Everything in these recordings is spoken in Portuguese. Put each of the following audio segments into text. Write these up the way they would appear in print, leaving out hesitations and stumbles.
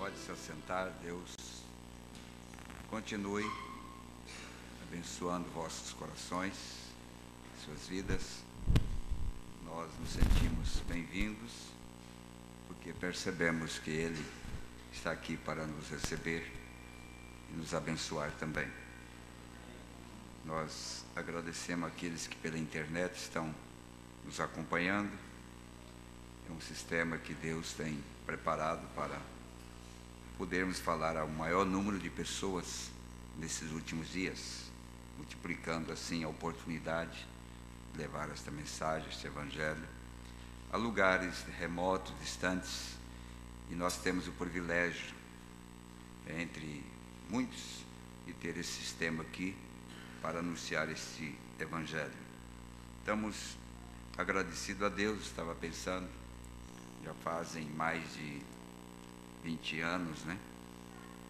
Pode se assentar. Deus continue abençoando vossos corações, suas vidas. Nós nos sentimos bem-vindos, porque percebemos que Ele está aqui para nos receber e nos abençoar também. Nós agradecemos àqueles que pela internet estão nos acompanhando. É um sistema que Deus tem preparado para podermos falar ao maior número de pessoas nesses últimos dias, multiplicando assim a oportunidade de levar esta mensagem, este evangelho, a lugares remotos, distantes. E nós temos o privilégio, entre muitos, de ter esse sistema aqui para anunciar este evangelho. Estamos agradecidos a Deus. Estava pensando, já fazem mais de 20 anos,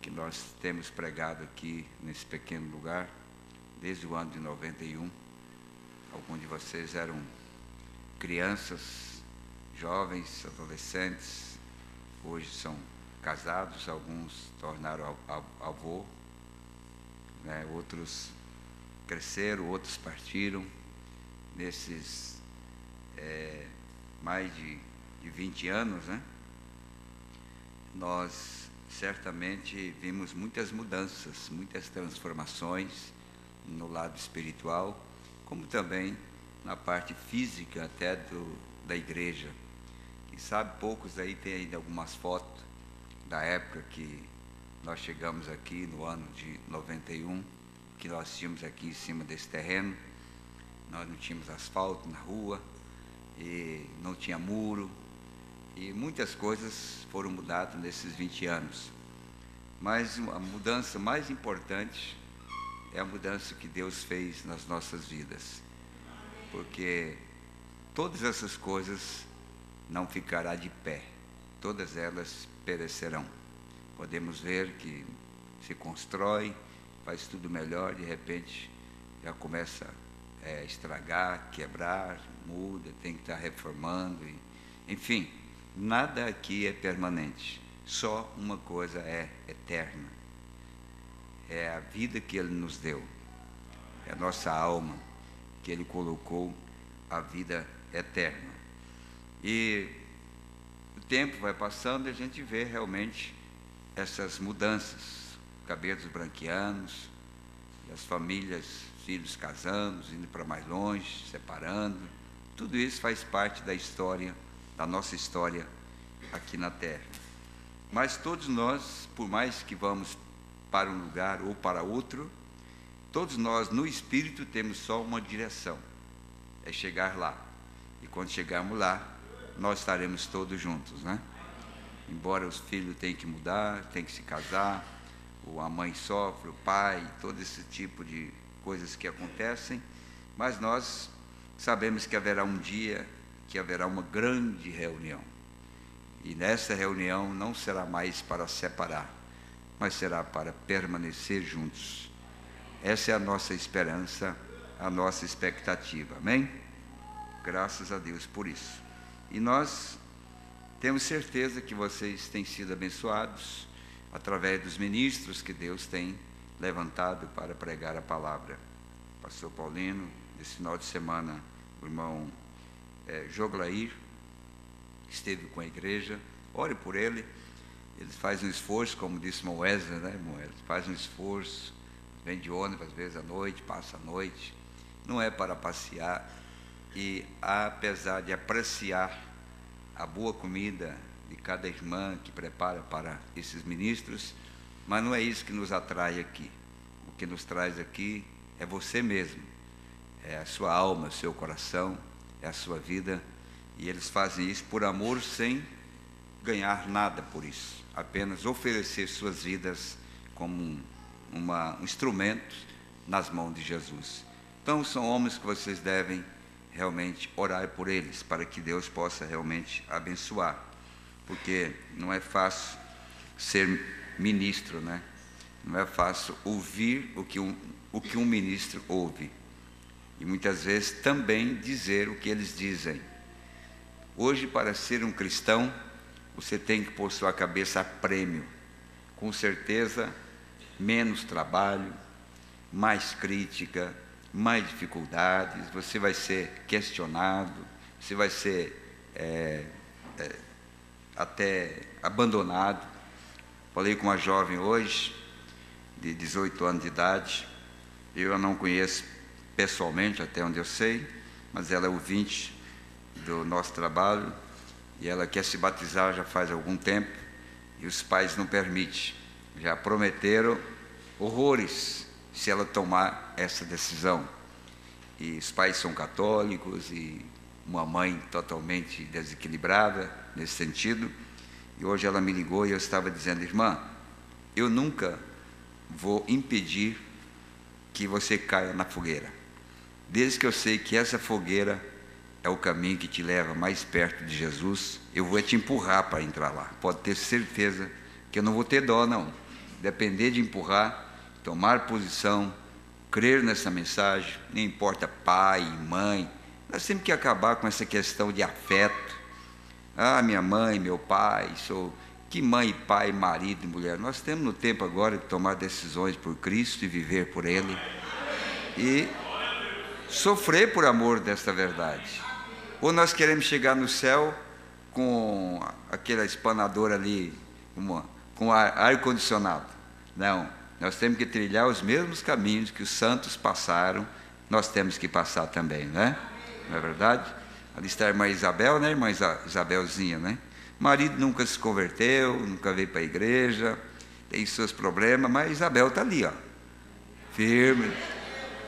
que nós temos pregado aqui nesse pequeno lugar, desde o ano de 91. Alguns de vocês eram crianças, jovens, adolescentes, hoje são casados, alguns tornaram avô, outros cresceram, outros partiram. Nesses mais de 20 anos, nós certamente vimos muitas mudanças, muitas transformações no lado espiritual, como também na parte física até da igreja. Quem sabe poucos aí têm ainda algumas fotos da época que nós chegamos aqui no ano de 91, que nós tínhamos aqui em cima desse terreno. Nós não tínhamos asfalto na rua, e não tinha muro, e muitas coisas foram mudadas nesses 20 anos. Mas a mudança mais importante é a mudança que Deus fez nas nossas vidas, porque todas essas coisas não ficarão de pé, todas elas perecerão. Podemos ver que se constrói, faz tudo melhor, de repente já começa a estragar, quebrar, muda, tem que estar reformando, enfim, nada aqui é permanente, só uma coisa é eterna, é a vida que Ele nos deu, é a nossa alma que Ele colocou, a vida eterna. E o tempo vai passando e a gente vê realmente essas mudanças, cabelos branqueanos, e as famílias, filhos casando, indo para mais longe, separando. Tudo isso faz parte da história, da nossa história aqui na Terra. Mas todos nós, por mais que vamos para um lugar ou para outro, todos nós no Espírito temos só uma direção, é chegar lá. E quando chegarmos lá, nós estaremos todos juntos, Embora os filhos tenham que mudar, tenham que se casar, ou a mãe sofre, o pai, todo esse tipo de coisas que acontecem, mas nós sabemos que haverá um dia que haverá uma grande reunião, e nessa reunião não será mais para separar, mas será para permanecer juntos. Essa é a nossa esperança, a nossa expectativa, amém? Graças a Deus por isso. E nós temos certeza que vocês têm sido abençoados através dos ministros que Deus tem levantado para pregar a palavra. Pastor Paulino, esse final de semana, o irmão Joglair esteve com a igreja. Ore por ele. Ele faz um esforço, como disse o Wesley, Ele faz um esforço, vem de ônibus às vezes à noite, passa a noite, não é para passear. E apesar de apreciar a boa comida de cada irmã que prepara para esses ministros, mas não é isso que nos atrai aqui. O que nos traz aqui é você mesmo, é a sua alma, o seu coração, é a sua vida, e eles fazem isso por amor, sem ganhar nada por isso, apenas oferecer suas vidas como um instrumento nas mãos de Jesus. Então são homens que vocês devem realmente orar por eles, para que Deus possa realmente abençoar, porque não é fácil ser ministro, não é fácil ouvir o que um ministro ouve, e muitas vezes também dizer o que eles dizem. Hoje, para ser um cristão, você tem que pôr sua cabeça a prêmio, com certeza, menos trabalho, mais crítica, mais dificuldades, você vai ser questionado, você vai ser até abandonado. Falei com uma jovem hoje, de 18 anos de idade, eu a não conheço pessoalmente, até onde eu sei, mas ela é ouvinte do nosso trabalho, e ela quer se batizar já faz algum tempo, e os pais não permitem. Já prometeram horrores se ela tomar essa decisão. E os pais são católicos, e uma mãe totalmente desequilibrada nesse sentido. E hoje ela me ligou e eu estava dizendo: irmã, eu nunca vou impedir que você caia na fogueira. Desde que eu sei que essa fogueira é o caminho que te leva mais perto de Jesus, eu vou te empurrar para entrar lá. Pode ter certeza que eu não vou ter dó, não. Depender de empurrar, tomar posição, crer nessa mensagem, não importa pai, mãe. Nós temos que acabar com essa questão de afeto. Ah, minha mãe, meu pai, que mãe, pai, marido e mulher. Nós temos no tempo agora de tomar decisões por Cristo e viver por Ele. E sofrer por amor desta verdade. Ou nós queremos chegar no céu com aquela espanadora ali, com ar-condicionado. Não, nós temos que trilhar os mesmos caminhos que os santos passaram, nós temos que passar também, né? Não é verdade? Ali está a irmã Isabel, né? Irmã Isabelzinha, né? O marido nunca se converteu, nunca veio para a igreja, tem seus problemas, mas Isabel está ali, ó, firme,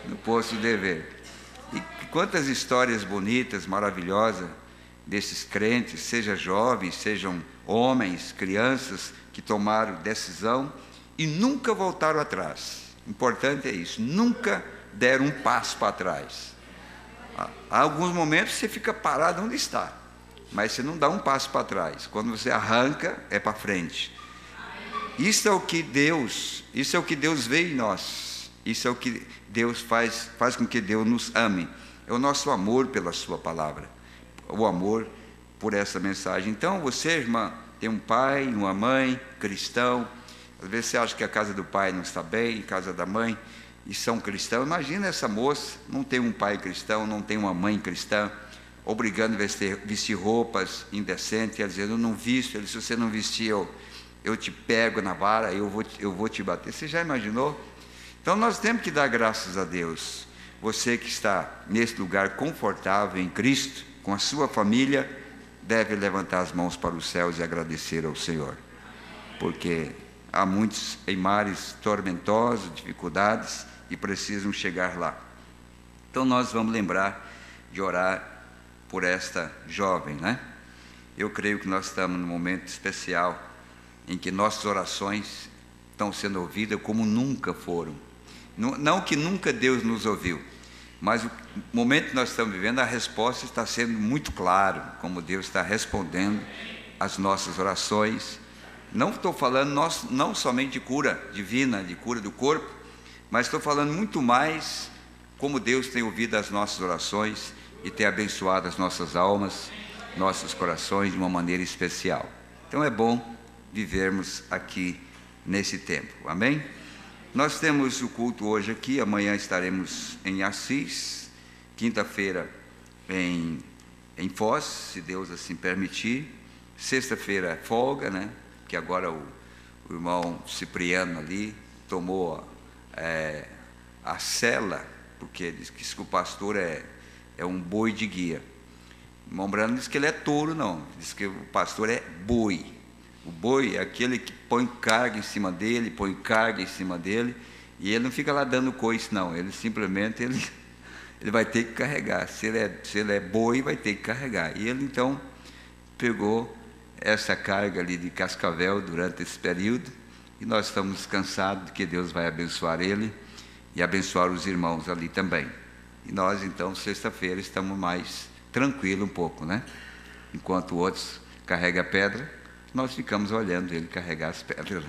no posto do dever. E quantas histórias bonitas, maravilhosas, desses crentes, sejam jovens, sejam homens, crianças, que tomaram decisão e nunca voltaram atrás. Importante é isso, nunca deram um passo para trás. Há alguns momentos você fica parado onde está, mas você não dá um passo para trás. Quando você arranca, é para frente. Isso é o que Deus vê em nós. Isso é o que Deus faz com que Deus nos ame. É o nosso amor pela sua palavra, o amor por essa mensagem. Então você, irmã, tem um pai, uma mãe, cristão. Às vezes você acha que a casa do pai não está bem, a casa da mãe, e são cristãos. Imagina essa moça, não tem um pai cristão, não tem uma mãe cristã, obrigando a vestir roupas indecentes, ela dizendo: eu não visto. Ele: se você não vestir, eu te pego na vara, eu vou te bater. Você já imaginou? Então nós temos que dar graças a Deus. Você que está nesse lugar confortável em Cristo, com a sua família, deve levantar as mãos para os céus e agradecer ao Senhor, porque há muitos em mares tormentosos, dificuldades, e precisam chegar lá. Então nós vamos lembrar de orar por esta jovem, né? Eu creio que nós estamos num momento especial em que nossas orações estão sendo ouvidas como nunca foram. Não que nunca Deus nos ouviu, mas o momento que nós estamos vivendo, a resposta está sendo muito clara, como Deus está respondendo às nossas orações. Não estou falando não somente de cura divina, de cura do corpo, mas estou falando muito mais como Deus tem ouvido as nossas orações e tem abençoado as nossas almas, nossos corações de uma maneira especial. Então é bom vivermos aqui nesse tempo, amém? Nós temos o culto hoje aqui, amanhã estaremos em Assis, quinta-feira em Foz, se Deus assim permitir, sexta-feira é folga, né? Que agora o irmão Cipriano ali tomou a cela, porque diz que o pastor é um boi de guia. O irmão Brando diz que ele é touro, não, diz que o pastor é boi. O boi é aquele que põe carga em cima dele, e ele não fica lá dando coice, não, ele simplesmente ele vai ter que carregar. Se ele é boi, vai ter que carregar. E ele então pegou essa carga ali de Cascavel durante esse período, e nós estamos descansados de que Deus vai abençoar ele e abençoar os irmãos ali também. E nós então, sexta-feira, estamos mais tranquilos um pouco, né? Enquanto outros carregam a pedra, nós ficamos olhando ele carregar as pedras.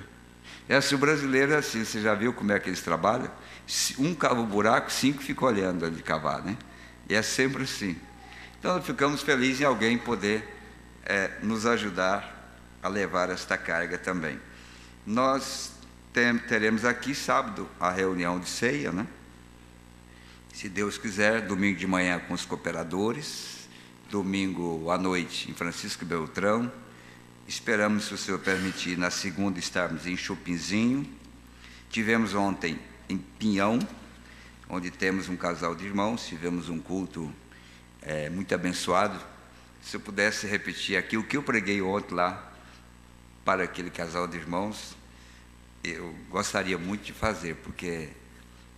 O brasileiro é assim, você já viu como é que eles trabalham? Um cava o buraco, 5 ficam olhando ele cavar, né? E é sempre assim. Então nós ficamos felizes em alguém poder nos ajudar a levar esta carga também. nós teremos aqui sábado a reunião de ceia, né? Se Deus quiser, domingo de manhã com os cooperadores, domingo à noite em Francisco Beltrão. Esperamos, se o Senhor permitir, na segunda estarmos em Chupinzinho. Tivemos ontem em Pinhão, onde temos um casal de irmãos, tivemos um culto muito abençoado. Se eu pudesse repetir aqui o que eu preguei ontem lá para aquele casal de irmãos, eu gostaria muito de fazer, porque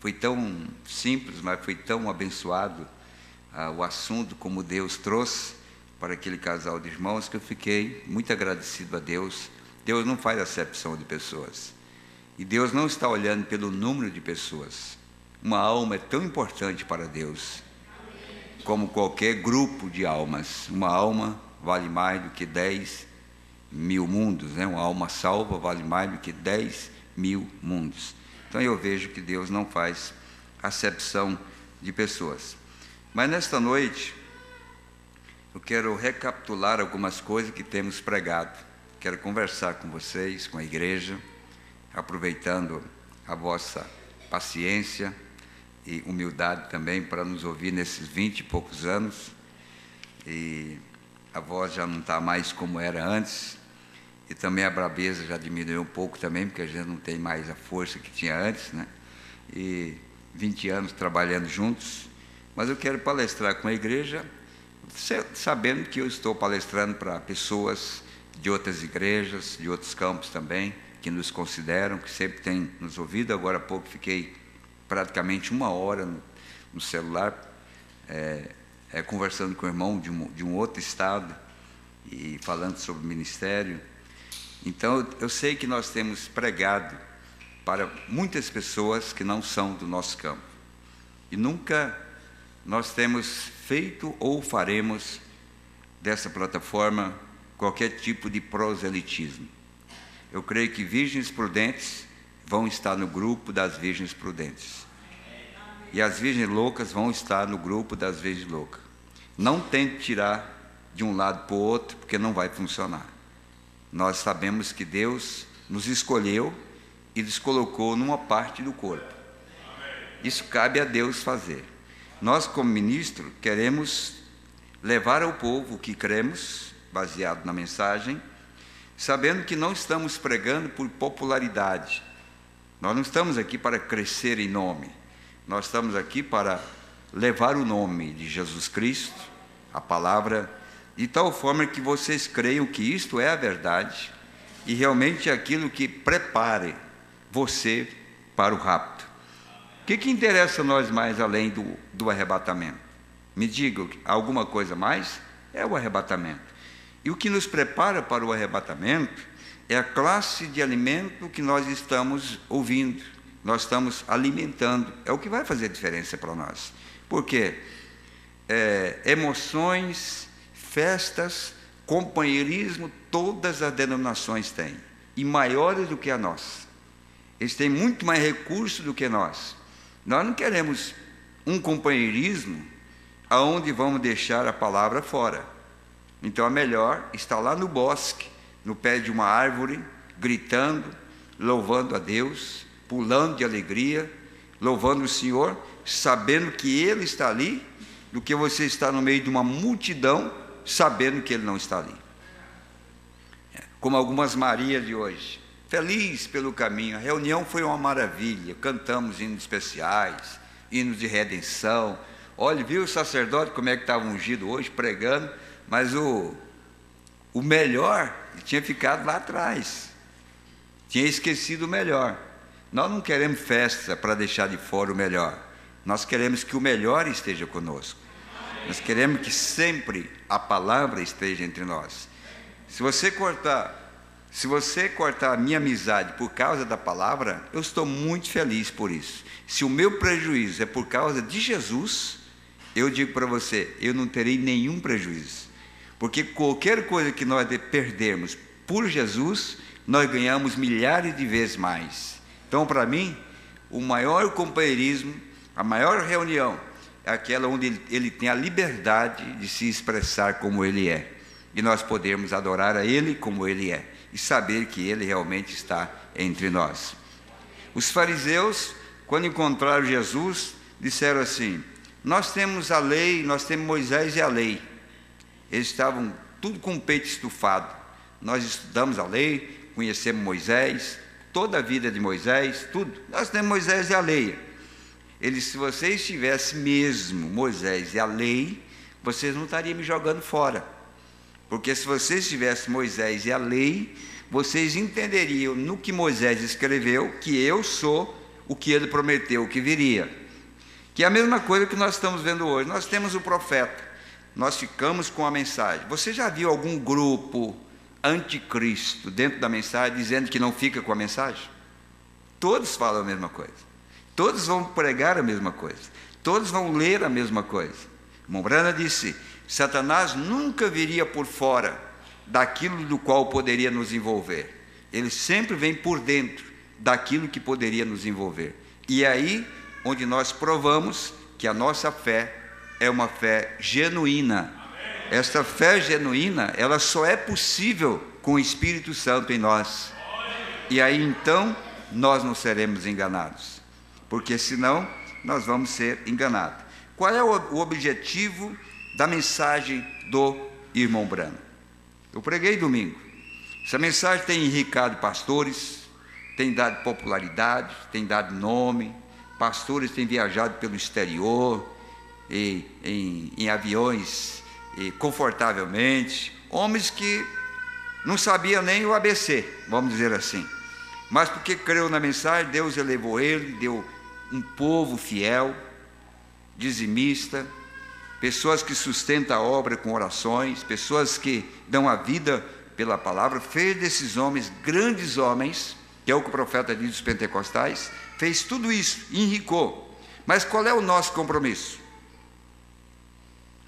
foi tão simples, mas foi tão abençoado o assunto como Deus trouxe para aquele casal de irmãos, que eu fiquei muito agradecido a Deus. Deus não faz acepção de pessoas, e Deus não está olhando pelo número de pessoas. Uma alma é tão importante para Deus como qualquer grupo de almas. Uma alma vale mais do que 10 mil mundos, né? Uma alma salva vale mais do que 10 mil mundos. Então eu vejo que Deus não faz acepção de pessoas. Mas nesta noite eu quero recapitular algumas coisas que temos pregado. Quero conversar com vocês, com a igreja, aproveitando a vossa paciência e humildade também para nos ouvir nesses 20 e poucos anos. E a voz já não está mais como era antes, e também a brabeza já diminuiu um pouco também, porque a gente não tem mais a força que tinha antes, né? E 20 anos trabalhando juntos. Mas eu quero palestrar com a igreja, sabendo que eu estou palestrando para pessoas de outras igrejas, de outros campos também, que nos consideram, que sempre têm nos ouvido. Agora há pouco fiquei praticamente 1 hora no celular, conversando com o irmão de um outro estado e falando sobre o ministério. Então, eu sei que nós temos pregado para muitas pessoas que não são do nosso campo, e nunca nós temos feito ou faremos dessa plataforma qualquer tipo de proselitismo. Eu creio que virgens prudentes vão estar no grupo das virgens prudentes, e as virgens loucas vão estar no grupo das virgens loucas. Não tente tirar de um lado para o outro, porque não vai funcionar. Nós sabemos que Deus nos escolheu e nos colocou numa parte do corpo. Isso cabe a Deus fazer. Nós, como ministro, queremos levar ao povo o que cremos, baseado na mensagem, sabendo que não estamos pregando por popularidade. Nós não estamos aqui para crescer em nome. Nós estamos aqui para levar o nome de Jesus Cristo, a palavra, de tal forma que vocês creiam que isto é a verdade e realmente é aquilo que prepare você para o rapto. O que interessa a nós mais além do arrebatamento? Me digam, alguma coisa mais? É o arrebatamento. E o que nos prepara para o arrebatamento é a classe de alimento que nós estamos ouvindo, nós estamos alimentando. É o que vai fazer diferença para nós. Porque emoções, festas, companheirismo, todas as denominações têm, e maiores do que a nossa. Eles têm muito mais recursos do que nós. Nós não queremos um companheirismo aonde vamos deixar a palavra fora. Então é melhor estar lá no bosque, no pé de uma árvore, gritando, louvando a Deus, pulando de alegria, louvando o Senhor, sabendo que Ele está ali, do que você estar no meio de uma multidão, sabendo que Ele não está ali. Como algumas Marias de hoje, feliz pelo caminho. A reunião foi uma maravilha, cantamos hinos especiais, hinos de redenção. Olha, viu o sacerdote como é que estava ungido hoje, pregando, mas o melhor tinha ficado lá atrás, tinha esquecido o melhor. Nós não queremos festa para deixar de fora o melhor, nós queremos que o melhor esteja conosco. Nós queremos que sempre a palavra esteja entre nós. Se você cortar a minha amizade por causa da palavra, eu estou muito feliz por isso. Se o meu prejuízo é por causa de Jesus, eu digo para você, eu não terei nenhum prejuízo. Porque qualquer coisa que nós perdermos por Jesus, nós ganhamos milhares de vezes mais. Então, para mim, o maior companheirismo, a maior reunião, é aquela onde ele tem a liberdade de se expressar como ele é, e nós podemos adorar a ele como ele é. e saber que Ele realmente está entre nós. Os fariseus, quando encontraram Jesus, disseram assim: nós temos a lei, nós temos Moisés e a lei. Eles estavam tudo com o peito estufado. Nós estudamos a lei, conhecemos Moisés, toda a vida de Moisés, tudo. Nós temos Moisés e a lei. Eles, se vocês tivessem mesmo Moisés e a lei, vocês não estariam me jogando fora. Porque se vocês tivessem Moisés e a lei, vocês entenderiam no que Moisés escreveu que eu sou o que ele prometeu que viria. Que é a mesma coisa que nós estamos vendo hoje. Nós temos o profeta, nós ficamos com a mensagem. Você já viu algum grupo anticristo dentro da mensagem dizendo que não fica com a mensagem? Todos falam a mesma coisa. Todos vão pregar a mesma coisa. Todos vão ler a mesma coisa. Mombrana disse: Satanás nunca viria por fora daquilo do qual poderia nos envolver. Ele sempre vem por dentro daquilo que poderia nos envolver. E é aí onde nós provamos que a nossa fé é uma fé genuína. Esta fé genuína, ela só é possível com o Espírito Santo em nós. E aí então nós não seremos enganados, porque senão nós vamos ser enganados. Qual é o objetivo da mensagem do irmão Brano? Eu preguei domingo. Essa mensagem tem enricado pastores, tem dado popularidade, tem dado nome. Pastores têm viajado pelo exterior, em aviões, confortavelmente. Homens que não sabiam nem o ABC, vamos dizer assim. Mas porque creu na mensagem, Deus elevou ele, deu um povo fiel, dizimista, pessoas que sustentam a obra com orações, pessoas que dão a vida pela palavra. Fez desses homens grandes homens, que é o que o profeta diz dos pentecostais. Fez tudo isso, enricou. Mas qual é o nosso compromisso?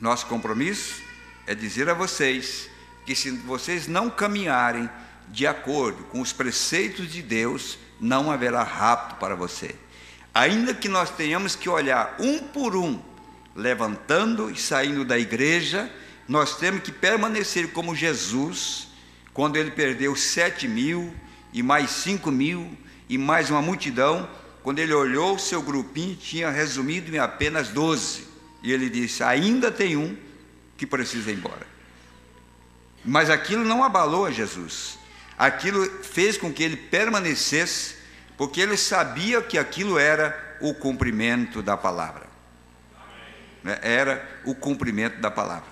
Nosso compromisso é dizer a vocês que se vocês não caminharem de acordo com os preceitos de Deus, não haverá rapto para você. Ainda que nós tenhamos que olhar um por um, levantando e saindo da igreja, nós temos que permanecer como Jesus, quando ele perdeu 7.000 e mais 5.000 e mais uma multidão. Quando ele olhou o seu grupinho, tinha resumido em apenas 12, e ele disse: ainda tem um que precisa ir embora. Mas aquilo não abalou a Jesus, aquilo fez com que ele permanecesse, porque ele sabia que aquilo era o cumprimento da palavra. Era o cumprimento da palavra.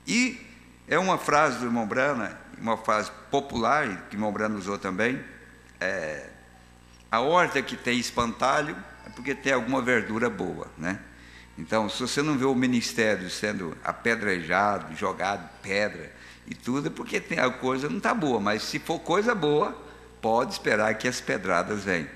E é uma frase do irmão Brana, uma frase popular, que o irmão Brana usou também: a horta que tem espantalho é porque tem alguma verdura boa, né? Então, se você não vê o ministério sendo apedrejado, jogado pedra e tudo, é porque a coisa não está boa. Mas se for coisa boa, pode esperar que as pedradas venham.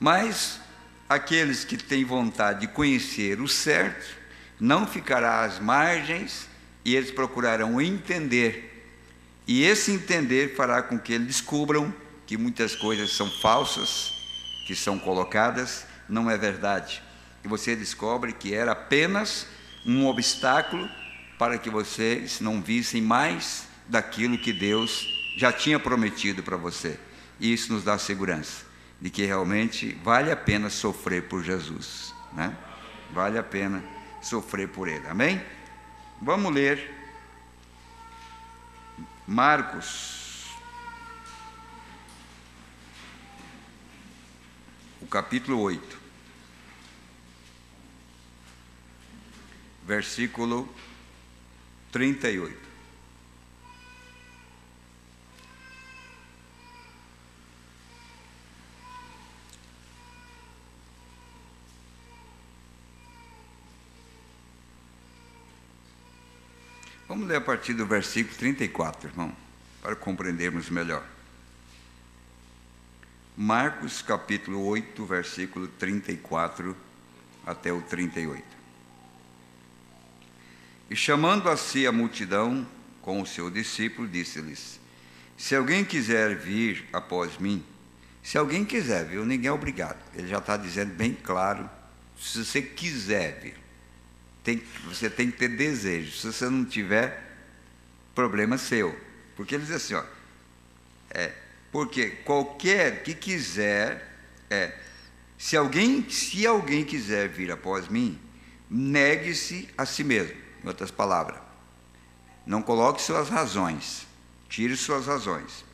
Mas aqueles que têm vontade de conhecer o certo, não ficará às margens, e eles procurarão entender. E esse entender fará com que eles descubram que muitas coisas são falsas, que são colocadas, não é verdade. E você descobre que era apenas um obstáculo para que vocês não vissem mais daquilo que Deus já tinha prometido para você. E isso nos dá segurança de que realmente vale a pena sofrer por Jesus, né? Vale a pena sofrer por Ele, amém? Vamos ler Marcos, o capítulo 8, versículo 38. Vamos ler a partir do versículo 34, irmão, para compreendermos melhor. Marcos, capítulo 8, versículo 34 até o 38. E chamando a si a multidão com o seu discípulo, disse-lhes: se alguém quiser vir após mim, se alguém quiser, viu? Ninguém é obrigado. Ele já está dizendo bem claro: se você quiser vir, você tem que ter desejo. Se você não tiver, problema seu. Porque ele diz assim, Porque qualquer que quiser, se alguém quiser vir após mim, negue-se a si mesmo. Em outras palavras, não coloque suas razões, tire suas razões,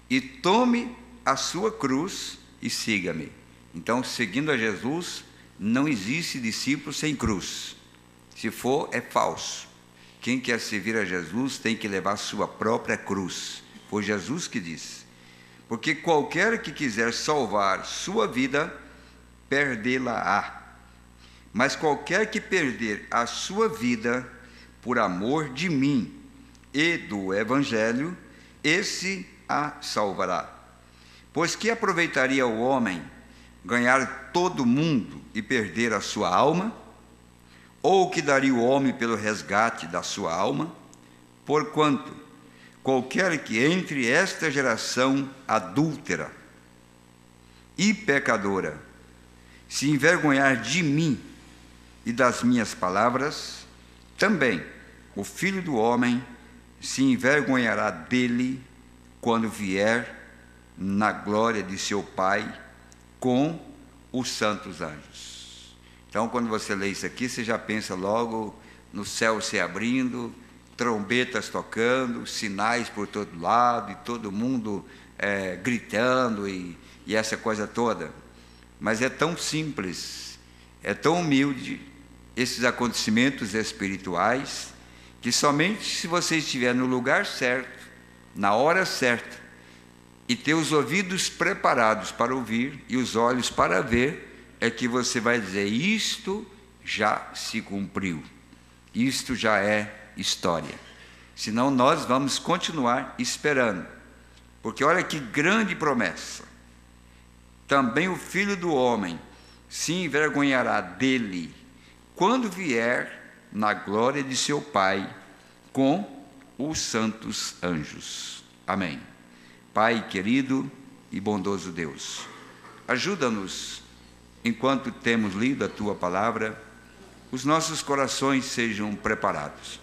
e tome a sua cruz e siga-me. Então, seguindo a Jesus, não existe discípulo sem cruz. Se for, é falso. Quem quer servir a Jesus tem que levar sua própria cruz. Foi Jesus que disse. Porque qualquer que quiser salvar sua vida, perdê-la-á. Mas qualquer que perder a sua vida por amor de mim e do Evangelho, esse a salvará. Pois que aproveitaria o homem ganhar todo o mundo e perder a sua alma? Ou que daria o homem pelo resgate da sua alma? Porquanto qualquer que entre esta geração adúltera e pecadora se envergonhar de mim e das minhas palavras, também o Filho do Homem se envergonhará dele quando vier na glória de seu Pai com os santos anjos. Então, quando você lê isso aqui, você já pensa logo no céu se abrindo, trombetas tocando, sinais por todo lado, e todo mundo gritando, e essa coisa toda. Mas é tão simples, é tão humilde, esses acontecimentos espirituais, que somente se você estiver no lugar certo, na hora certa, e ter os ouvidos preparados para ouvir e os olhos para ver, é que você vai dizer: isto já se cumpriu, isto já é história. Senão nós vamos continuar esperando, porque olha que grande promessa. Também o Filho do Homem se envergonhará dele quando vier na glória de seu Pai com os santos anjos. Amém. Pai querido e bondoso Deus, ajuda-nos, enquanto temos lido a Tua Palavra, os nossos corações sejam preparados.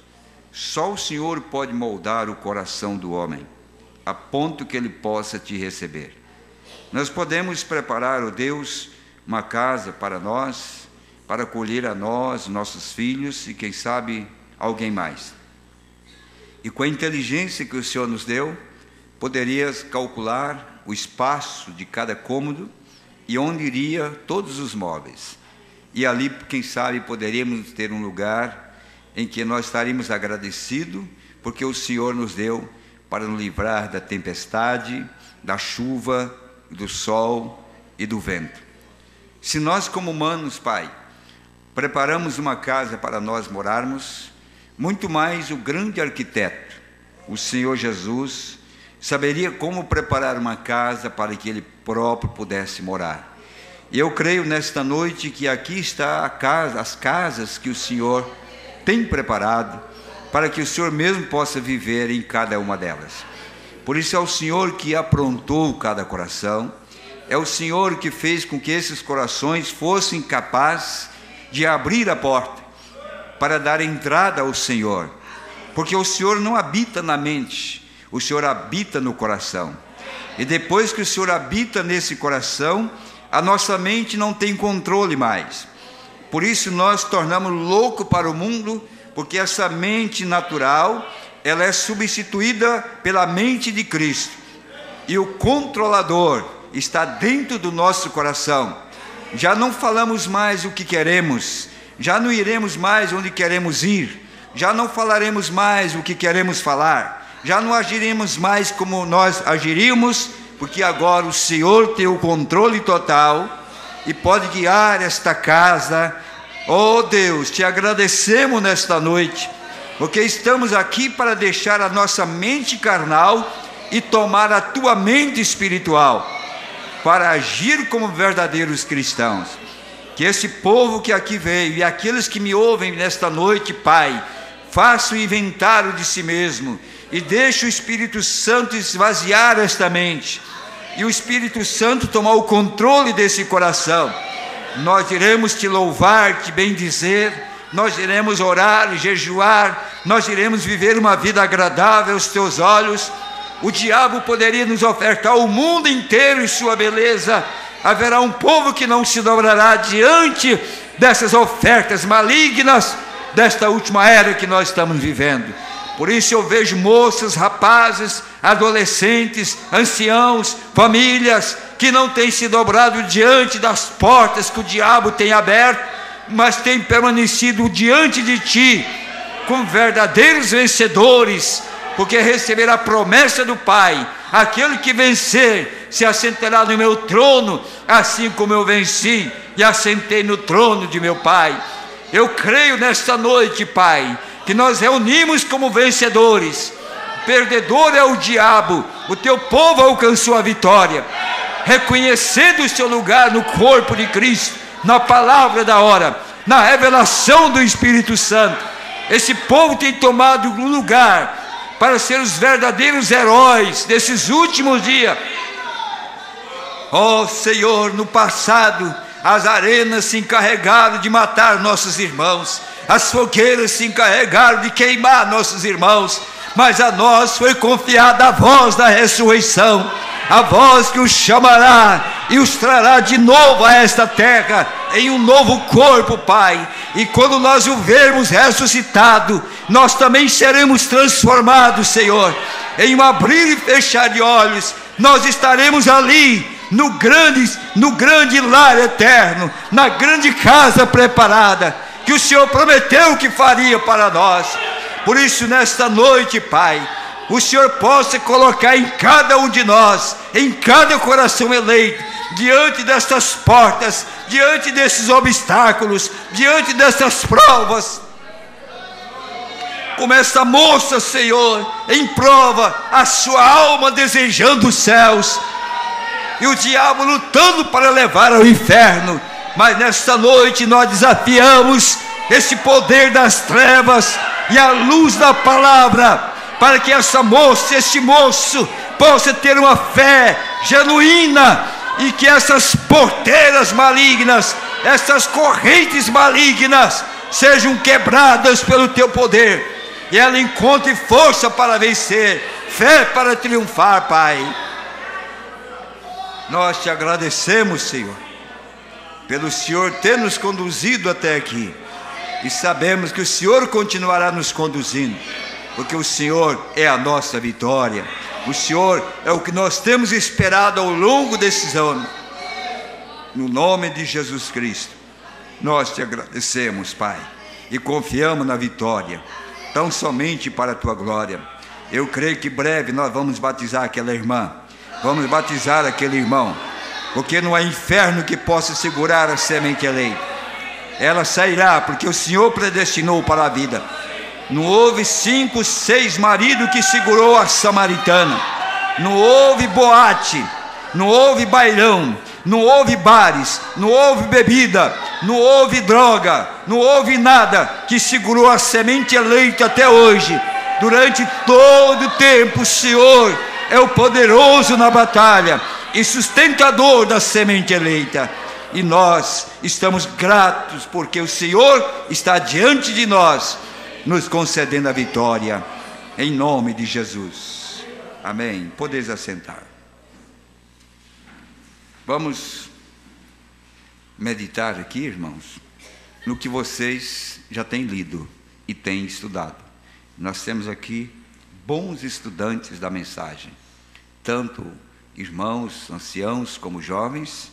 Só o Senhor pode moldar o coração do homem, a ponto que ele possa Te receber. Nós podemos preparar, ó Deus, uma casa para nós, para acolher a nós, nossos filhos e, quem sabe, alguém mais. E com a inteligência que o Senhor nos deu, poderias calcular o espaço de cada cômodo e onde iria todos os móveis. E ali, quem sabe, poderíamos ter um lugar em que nós estaríamos agradecidos, porque o Senhor nos deu para nos livrar da tempestade, da chuva, do sol e do vento. Se nós, como humanos, Pai, preparamos uma casa para nós morarmos, muito mais o grande arquiteto, o Senhor Jesus, saberia como preparar uma casa para que Ele próprio pudesse morar. E eu creio nesta noite que aqui está a casa, as casas que o Senhor tem preparado, para que o Senhor mesmo possa viver em cada uma delas. Por isso é o Senhor que aprontou cada coração, é o Senhor que fez com que esses corações fossem capazes de abrir a porta, para dar entrada ao Senhor, porque o Senhor não habita na mente, o Senhor habita no coração. E depois que o Senhor habita nesse coração, a nossa mente não tem controle mais. Por isso nós tornamos louco para o mundo, porque essa mente natural, ela é substituída pela mente de Cristo. E o controlador está dentro do nosso coração. Já não falamos mais o que queremos, já não iremos mais onde queremos ir, já não falaremos mais o que queremos falar, já não agiremos mais como nós agiríamos, porque agora o Senhor tem o controle total e pode guiar esta casa. Oh Deus, Te agradecemos nesta noite, porque estamos aqui para deixar a nossa mente carnal e tomar a Tua mente espiritual, para agir como verdadeiros cristãos. Que esse povo que aqui veio e aqueles que me ouvem nesta noite, Pai, façam o inventário de si mesmo e deixe o Espírito Santo esvaziar esta mente e o Espírito Santo tomar o controle desse coração. Nós iremos Te louvar, Te bendizer, nós iremos orar, jejuar, nós iremos viver uma vida agradável aos Teus olhos, O diabo poderia nos ofertar o mundo inteiro e sua beleza. Haverá um povo que não se dobrará diante dessas ofertas malignas desta última era que nós estamos vivendo. Por isso eu vejo moças, rapazes, adolescentes, anciãos, famílias que não têm se dobrado diante das portas que o diabo tem aberto, mas têm permanecido diante de ti como verdadeiros vencedores, porque receberá a promessa do Pai: aquele que vencer se assentará no meu trono, assim como eu venci e assentei no trono de meu Pai. Eu creio nesta noite, Pai, que nós reunimos como vencedores. Perdedor é o diabo, o teu povo alcançou a vitória, reconhecendo o seu lugar no corpo de Cristo, na palavra da hora, na revelação do Espírito Santo. Esse povo tem tomado um lugar para ser os verdadeiros heróis desses últimos dias. Oh Senhor, no passado as arenas se encarregaram de matar nossos irmãos, as fogueiras se encarregaram de queimar nossos irmãos, mas a nós foi confiada a voz da ressurreição, a voz que os chamará e os trará de novo a esta terra, em um novo corpo, Pai. E quando nós o vermos ressuscitado, nós também seremos transformados, Senhor, em um abrir e fechar de olhos. Nós estaremos ali no grande lar eterno, na grande casa preparada, que o Senhor prometeu que faria para nós. Por isso, nesta noite, Pai, o Senhor possa colocar em cada um de nós, em cada coração eleito, diante destas portas, diante desses obstáculos, diante dessas provas, como essa moça, Senhor, em prova, a sua alma desejando os céus, e o diabo lutando para levar ao inferno. Mas nesta noite nós desafiamos esse poder das trevas e a luz da palavra, para que essa moça, este moço, possa ter uma fé genuína, e que essas porteiras malignas, essas correntes malignas sejam quebradas pelo teu poder, e ela encontre força para vencer, fé para triunfar, Pai. Nós te agradecemos, Senhor, pelo Senhor ter nos conduzido até aqui, e sabemos que o Senhor continuará nos conduzindo, porque o Senhor é a nossa vitória. O Senhor é o que nós temos esperado ao longo desses anos. No nome de Jesus Cristo, nós te agradecemos, Pai, e confiamos na vitória, tão somente para a tua glória. Eu creio que breve nós vamos batizar aquela irmã, vamos batizar aquele irmão, porque não há inferno que possa segurar a semente eleita. Ela sairá, porque o Senhor predestinou para a vida. Não houve 5, 6 maridos que segurou a samaritana. Não houve boate, não houve bailão, não houve bares, não houve bebida, não houve droga, não houve nada que segurou a semente eleita até hoje. Durante todo o tempo, o Senhor é o poderoso na batalha e sustentador da semente eleita. E nós estamos gratos porque o Senhor está diante de nós, nos concedendo a vitória, em nome de Jesus. Amém. Podeis assentar. Vamos meditar aqui, irmãos, no que vocês já têm lido e têm estudado. Nós temos aqui bons estudantes da mensagem, tanto irmãos, anciãos, como jovens,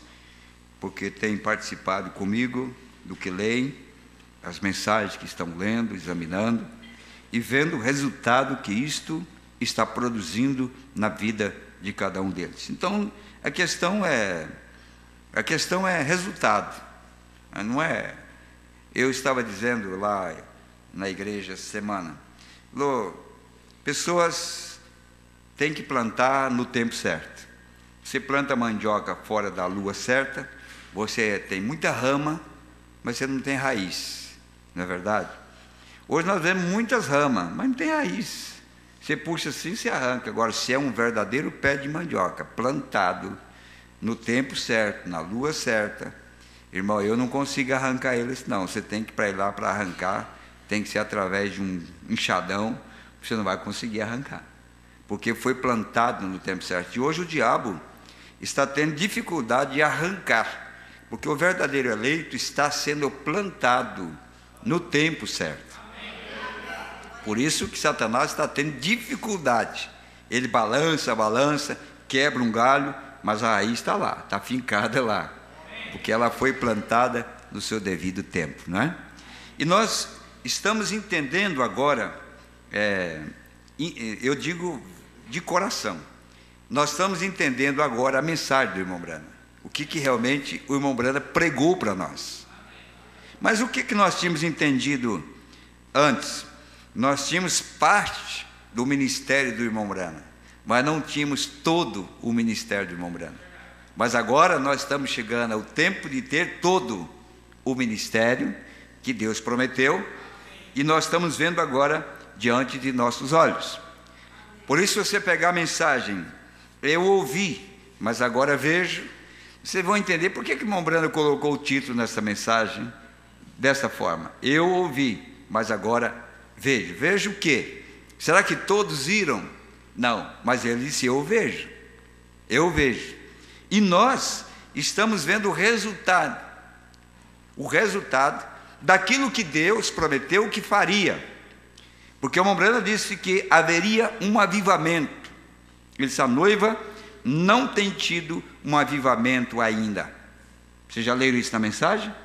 porque têm participado comigo do que leem, as mensagens que estão lendo, examinando, e vendo o resultado que isto está produzindo na vida de cada um deles. Então, a questão é resultado, não é? Eu estava dizendo lá na igreja essa semana, pessoas têm que plantar no tempo certo. Você planta mandioca fora da lua certa, você tem muita rama, mas você não tem raiz. Não é verdade? Hoje nós vemos muitas ramas, mas não tem raiz. Você puxa assim, você arranca. Agora, se é um verdadeiro pé de mandioca, plantado no tempo certo, na lua certa, irmão, eu não consigo arrancar eles, não. Você tem que ir para ir lá para arrancar, tem que ser através de um enxadão, você não vai conseguir arrancar. porque foi plantado no tempo certo. E hoje o diabo está tendo dificuldade de arrancar, porque o verdadeiro eleito está sendo plantado no tempo certo. Por isso que Satanás está tendo dificuldade. Ele balança, quebra um galho, mas a raiz está lá, está fincada lá, porque ela foi plantada no seu devido tempo, não é? E nós estamos entendendo agora, eu digo de coração, nós estamos entendendo agora a mensagem do irmão Brana, o que realmente o irmão Brana pregou para nós. Mas o que nós tínhamos entendido antes? Nós tínhamos parte do ministério do irmão Brana, mas não tínhamos todo o ministério do irmão Brana. Mas agora nós estamos chegando ao tempo de ter todo o ministério que Deus prometeu, e nós estamos vendo agora diante de nossos olhos. Por isso, se você pegar a mensagem, eu ouvi, mas agora vejo, vocês vão entender por que o irmão Brana colocou o título nessa mensagem dessa forma. Eu ouvi, mas agora vejo. Vejo o quê? Será que todos viram? Não, mas ele disse: eu vejo. Eu vejo. E nós estamos vendo o resultado daquilo que Deus prometeu que faria. Porque o irmão Brana disse que haveria um avivamento. Ele disse: a noiva não tem tido um avivamento ainda. Vocês já leram isso na mensagem?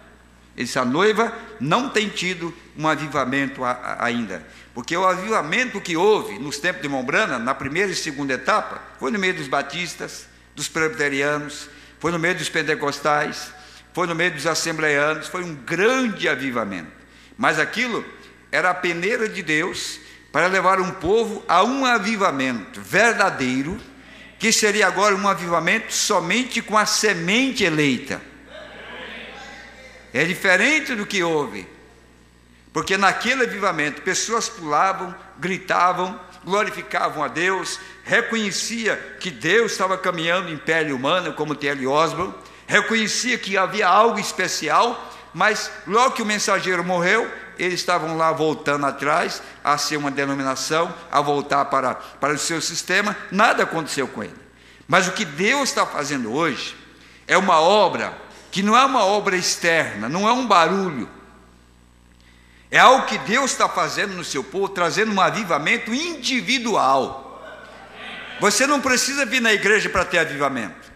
Ele disse: a noiva não tem tido um avivamento ainda. Porque o avivamento que houve nos tempos de irmão Brana, na primeira e segunda etapa, foi no meio dos batistas, dos presbiterianos, foi no meio dos pentecostais, foi no meio dos assembleianos, foi um grande avivamento. Mas aquilo era a peneira de Deus para levar um povo a um avivamento verdadeiro, que seria agora um avivamento somente com a semente eleita. É diferente do que houve, porque naquele avivamento pessoas pulavam, gritavam, glorificavam a Deus, reconhecia que Deus estava caminhando em pele humana, como T.L. Osborne, reconhecia que havia algo especial, mas logo que o mensageiro morreu, eles estavam lá voltando atrás, a ser uma denominação, a voltar para o seu sistema. Nada aconteceu com ele. Mas o que Deus está fazendo hoje é uma obra que não é uma obra externa, não é um barulho, é algo que Deus está fazendo no seu povo, trazendo um avivamento individual. Você não precisa vir na igreja para ter avivamento,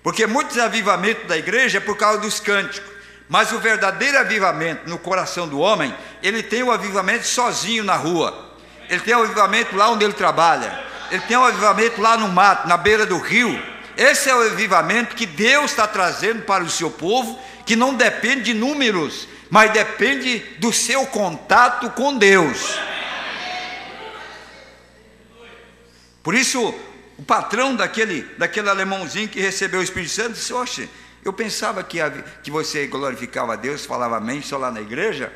porque muitos avivamentos da igreja é por causa dos cânticos, mas o verdadeiro avivamento no coração do homem, ele tem o avivamento sozinho na rua, ele tem o avivamento lá onde ele trabalha, ele tem o avivamento lá no mato, na beira do rio. Esse é o avivamento que Deus está trazendo para o seu povo, que não depende de números, mas depende do seu contato com Deus. Por isso, o patrão daquele alemãozinho que recebeu o Espírito Santo disse: oxe, eu pensava que você glorificava a Deus, falava amém só lá na igreja,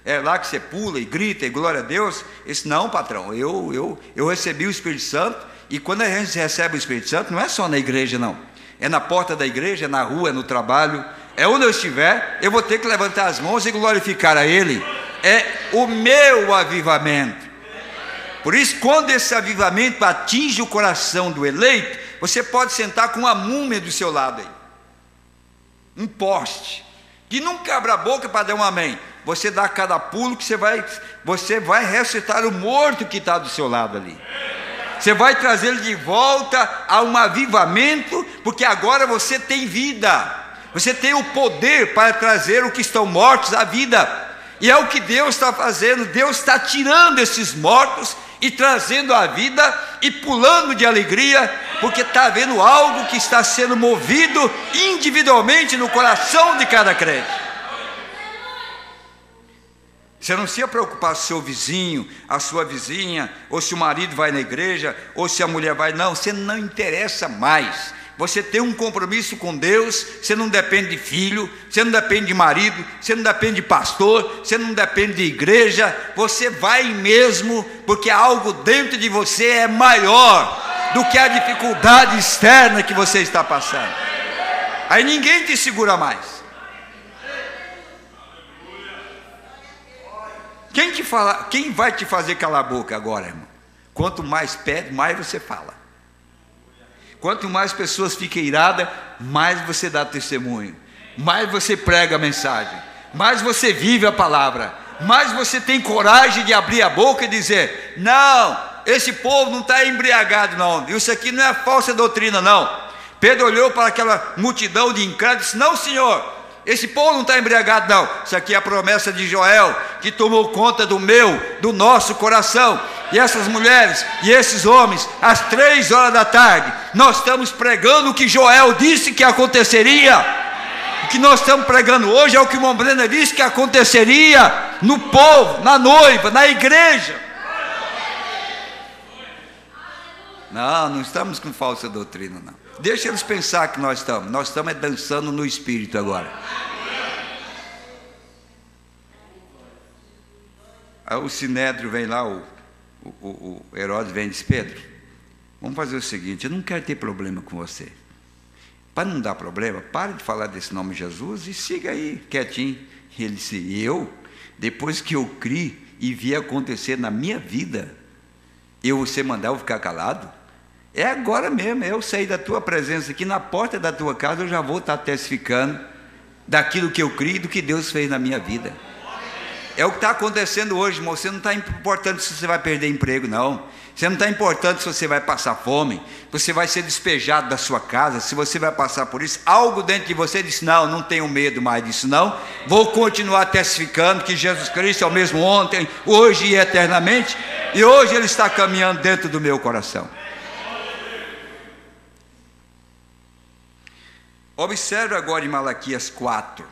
é lá que você pula e grita e glória a Deus. Ele disse: não, patrão, eu recebi o Espírito Santo, e quando a gente recebe o Espírito Santo, não é só na igreja não, é na porta da igreja, é na rua, é no trabalho, é onde eu estiver, eu vou ter que levantar as mãos e glorificar a Ele. É o meu avivamento. Por isso, quando esse avivamento atinge o coração do eleito, você pode sentar com uma múmia do seu lado aí, um poste, que nunca abre a boca para dar um amém. Você dá cada pulo que você vai ressuscitar o morto que está do seu lado ali. Você vai trazer ele de volta a um avivamento, porque agora você tem vida. Você tem o poder para trazer os que estão mortos à vida. E é o que Deus está fazendo. Deus está tirando esses mortos e trazendo a vida e pulando de alegria, porque está havendo algo que está sendo movido individualmente no coração de cada crente. Você não precisa preocupar se o seu vizinho, a sua vizinha, ou se o marido vai na igreja, ou se a mulher vai. Não, você não interessa mais. Você tem um compromisso com Deus. Você não depende de filho, você não depende de marido, você não depende de pastor, você não depende de igreja. Você vai mesmo, porque algo dentro de você é maior do que a dificuldade externa que você está passando. Aí ninguém te segura mais. Quem vai te fazer calar a boca agora, irmão? Quanto mais pede, mais você fala. Quanto mais pessoas ficam iradas, mais você dá testemunho, mais você prega a mensagem, mais você vive a palavra, mais você tem coragem de abrir a boca e dizer: não, esse povo não está embriagado não, isso aqui não é falsa doutrina não. Pedro olhou para aquela multidão de incrédulos e disse: não, Senhor, esse povo não está embriagado não, isso aqui é a promessa de Joel, que tomou conta do nosso coração. E essas mulheres e esses homens, às 3 horas da tarde, nós estamos pregando o que Joel disse que aconteceria. O que nós estamos pregando hoje é o que o irmão Brenner disse que aconteceria no povo, na noiva, na igreja. Não estamos com falsa doutrina não. Deixa eles pensar que nós estamos é dançando no Espírito agora. Aí o Sinédrio vem lá, o Herodes vem e diz: Pedro, vamos fazer o seguinte, eu não quero ter problema com você. Para não dar problema, pare de falar desse nome Jesus e siga aí, quietinho. E ele disse: eu, depois que eu criei e vi acontecer na minha vida, você mandar eu ficar calado? É agora mesmo, eu sair da tua presença aqui na porta da tua casa, eu já vou estar testificando daquilo que eu criei, do que Deus fez na minha vida. É o que está acontecendo hoje, irmão. Você não está importando se você vai perder emprego, não. Você não está importando se você vai passar fome, você vai ser despejado da sua casa, se você vai passar por isso. Algo dentro de você diz: não tenho medo mais disso não, vou continuar testificando que Jesus Cristo é o mesmo ontem, hoje e eternamente, e hoje Ele está caminhando dentro do meu coração. Observe agora em Malaquias 4.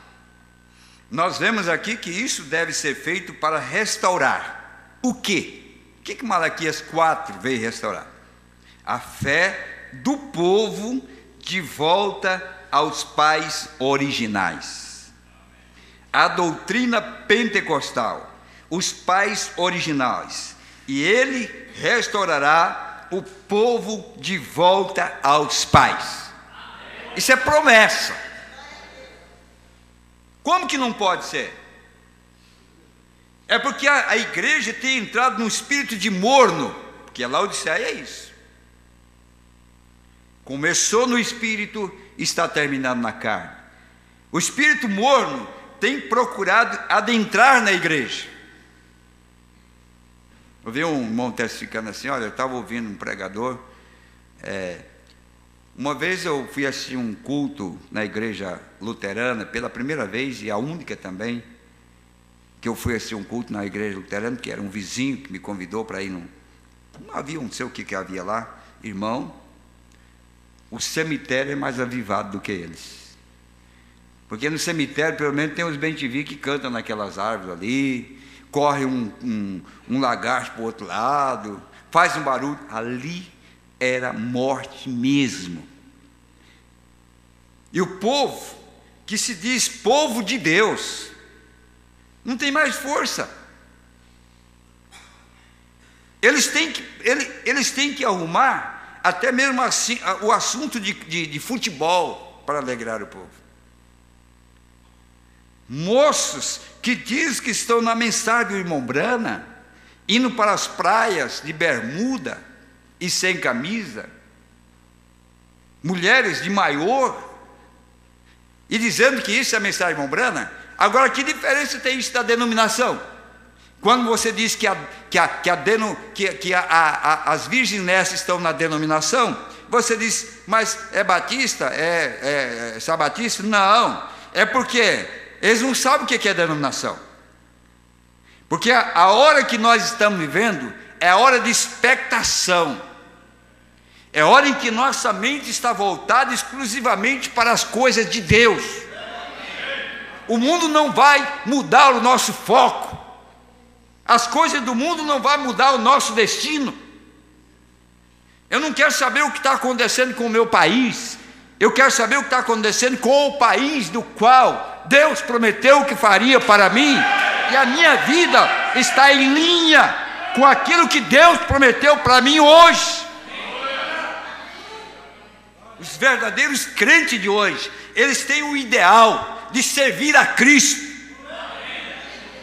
Nós vemos aqui que isso deve ser feito para restaurar. O quê? O que Malaquias 4 veio restaurar? A fé do povo de volta aos pais originais. A doutrina pentecostal, os pais originais. E ele restaurará o povo de volta aos pais. Isso é promessa. Como que não pode ser? É porque a igreja tem entrado num espírito de morno, porque a Laodiceia é isso. Começou no espírito, está terminando na carne. O espírito morno tem procurado adentrar na igreja. Eu vi um irmão testificando assim: olha, eu estava ouvindo um pregador, uma vez eu fui assistir um culto na igreja luterana, pela primeira vez e a única também, que eu fui assistir um culto na igreja luterana, que era um vizinho que me convidou para ir não havia, não sei o que havia lá. Irmão, o cemitério é mais avivado do que eles, porque no cemitério pelo menos tem os bem-te-vi que cantam naquelas árvores ali, corre um lagarto para o outro lado, faz um barulho. Ali era morte mesmo. E o povo, que se diz povo de Deus, não tem mais força. Eles têm que arrumar até mesmo assim, o assunto de futebol para alegrar o povo. Moços que dizem que estão na mensagem do irmão Brana, indo para as praias de bermuda e sem camisa, mulheres de maior, e dizendo que isso é a mensagem do irmão Brana. Agora, que diferença tem isso da denominação? Quando você diz que as virgens nessa estão na denominação, você diz: mas é batista? É sabatista? Não, é porque eles não sabem o que é denominação. Porque a hora que nós estamos vivendo é a hora de expectação, é a hora em que nossa mente está voltada exclusivamente para as coisas de Deus. O mundo não vai mudar o nosso foco, as coisas do mundo não vão mudar o nosso destino. Eu não quero saber o que está acontecendo com o meu país, eu quero saber o que está acontecendo com o país do qual Deus prometeu que faria para mim, e a minha vida está em linha com aquilo que Deus prometeu para mim hoje. Os verdadeiros crentes de hoje, eles têm o ideal de servir a Cristo.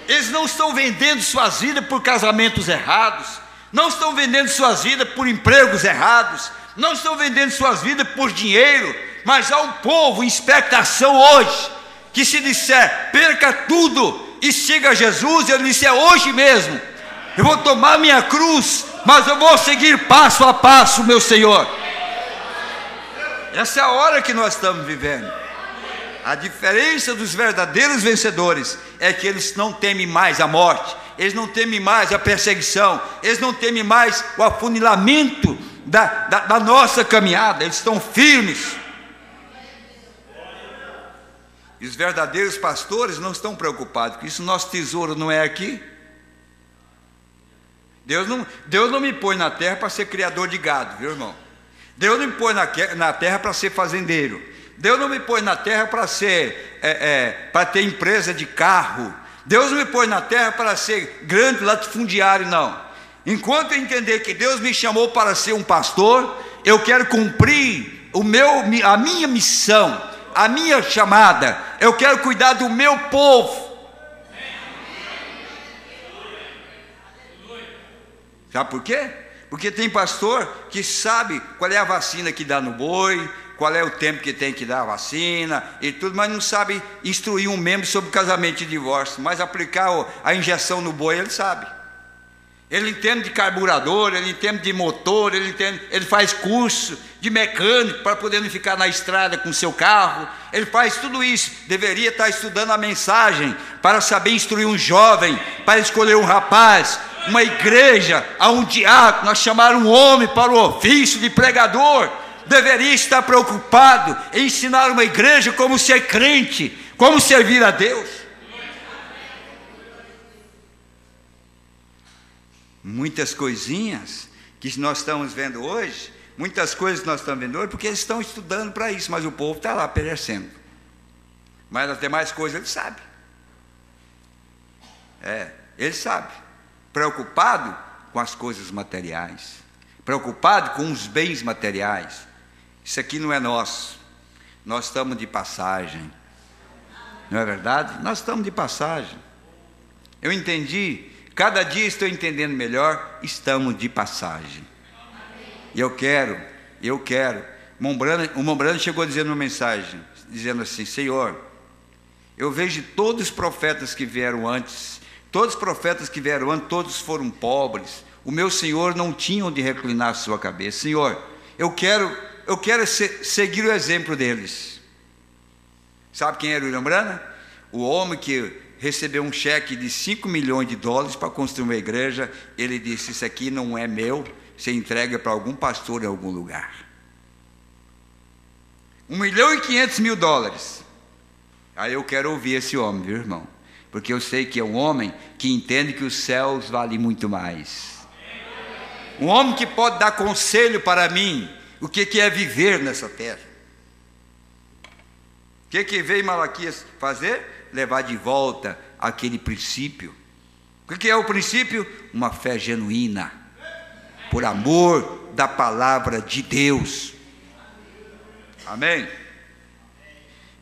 Eles não estão vendendo suas vidas por casamentos errados, não estão vendendo suas vidas por empregos errados, não estão vendendo suas vidas por dinheiro, mas há um povo em expectação hoje, que se disser, perca tudo e siga Jesus, ele disse, é hoje mesmo, eu vou tomar minha cruz, mas eu vou seguir passo a passo, meu Senhor. Essa é a hora que nós estamos vivendo. A diferença dos verdadeiros vencedores é que eles não temem mais a morte, eles não temem mais a perseguição, eles não temem mais o afunilamento da nossa caminhada, eles estão firmes. E os verdadeiros pastores não estão preocupados com isso. Nosso tesouro não é aqui. Deus não me põe na terra para ser criador de gado, viu, irmão? Deus não me põe na terra para ser fazendeiro. Deus não me põe na terra para para ter empresa de carro. Deus não me põe na terra para ser grande latifundiário, não. Enquanto eu entender que Deus me chamou para ser um pastor, eu quero cumprir a minha missão, a minha chamada. Eu quero cuidar do meu povo. Sabe por quê? Porque tem pastor que sabe qual é a vacina que dá no boi, qual é o tempo que tem que dar a vacina e tudo, mas não sabe instruir um membro sobre casamento e divórcio. Mas aplicar a injeção no boi, ele sabe. Ele entende de carburador, ele entende de motor, ele faz curso de mecânico para poder não ficar na estrada com o seu carro. Ele faz tudo isso. Deveria estar estudando a mensagem para saber instruir um jovem, para escolher um rapaz, uma igreja, a um diácono, a chamar um homem para o ofício de pregador. Deveria estar preocupado em ensinar uma igreja como ser crente, como servir a Deus. Muitas coisinhas que nós estamos vendo hoje, muitas coisas que nós estamos vendo hoje, porque eles estão estudando para isso, mas o povo está lá perecendo. Mas as demais coisas ele sabe. Ele sabe. Preocupado com as coisas materiais, preocupado com os bens materiais. Isso aqui não é nosso, nós estamos de passagem, não é verdade? Nós estamos de passagem. Eu entendi, cada dia estou entendendo melhor, estamos de passagem. E eu quero, o Mombrano chegou a dizer numa mensagem, dizendo assim, Senhor, eu vejo todos os profetas que vieram antes, todos os profetas que vieram antes, todos foram pobres, o meu Senhor não tinha onde reclinar a sua cabeça. Senhor, eu quero seguir o exemplo deles. Sabe quem era o William Branham? O homem que recebeu um cheque de $5 milhões para construir uma igreja. Ele disse, isso aqui não é meu, você entrega para algum pastor em algum lugar. $1.500.000. Aí eu quero ouvir esse homem, viu, irmão? Porque eu sei que é um homem que entende que os céus valem muito mais. Um homem que pode dar conselho para mim, o que é viver nessa terra. O que veio Malaquias fazer? Levar de volta aquele princípio. O que é o princípio? Uma fé genuína, por amor da palavra de Deus. Amém?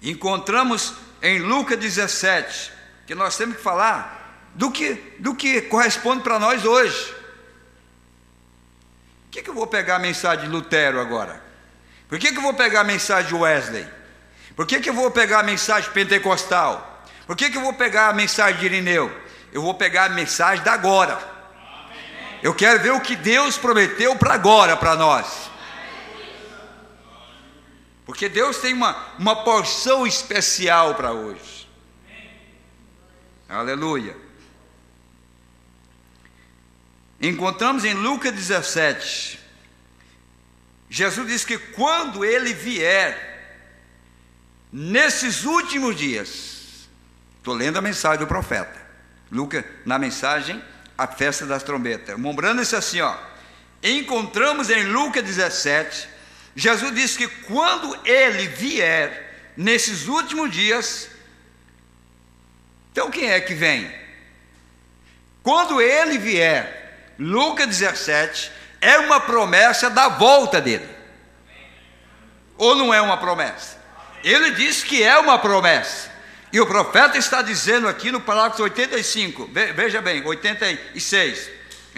Encontramos em Lucas 17, que nós temos que falar do que corresponde para nós hoje. Por que eu vou pegar a mensagem de Lutero agora? Por que eu vou pegar a mensagem de Wesley? Por que eu vou pegar a mensagem pentecostal? Por que eu vou pegar a mensagem de Irineu? Eu vou pegar a mensagem da agora. Eu quero ver o que Deus prometeu para agora, para nós. Porque Deus tem uma porção especial para hoje. Aleluia. Encontramos em Lucas 17, Jesus diz que quando ele vier, nesses últimos dias, estou lendo a mensagem do profeta, Lucas, na mensagem, a festa das trombetas, Mombrano disse assim, encontramos em Lucas 17, Jesus diz que quando ele vier, nesses últimos dias, então quem é que vem? Quando ele vier, Lucas 17 é uma promessa da volta dele, ou não é uma promessa? Ele diz que é uma promessa, e o profeta está dizendo aqui no parágrafo 85, veja bem, 86,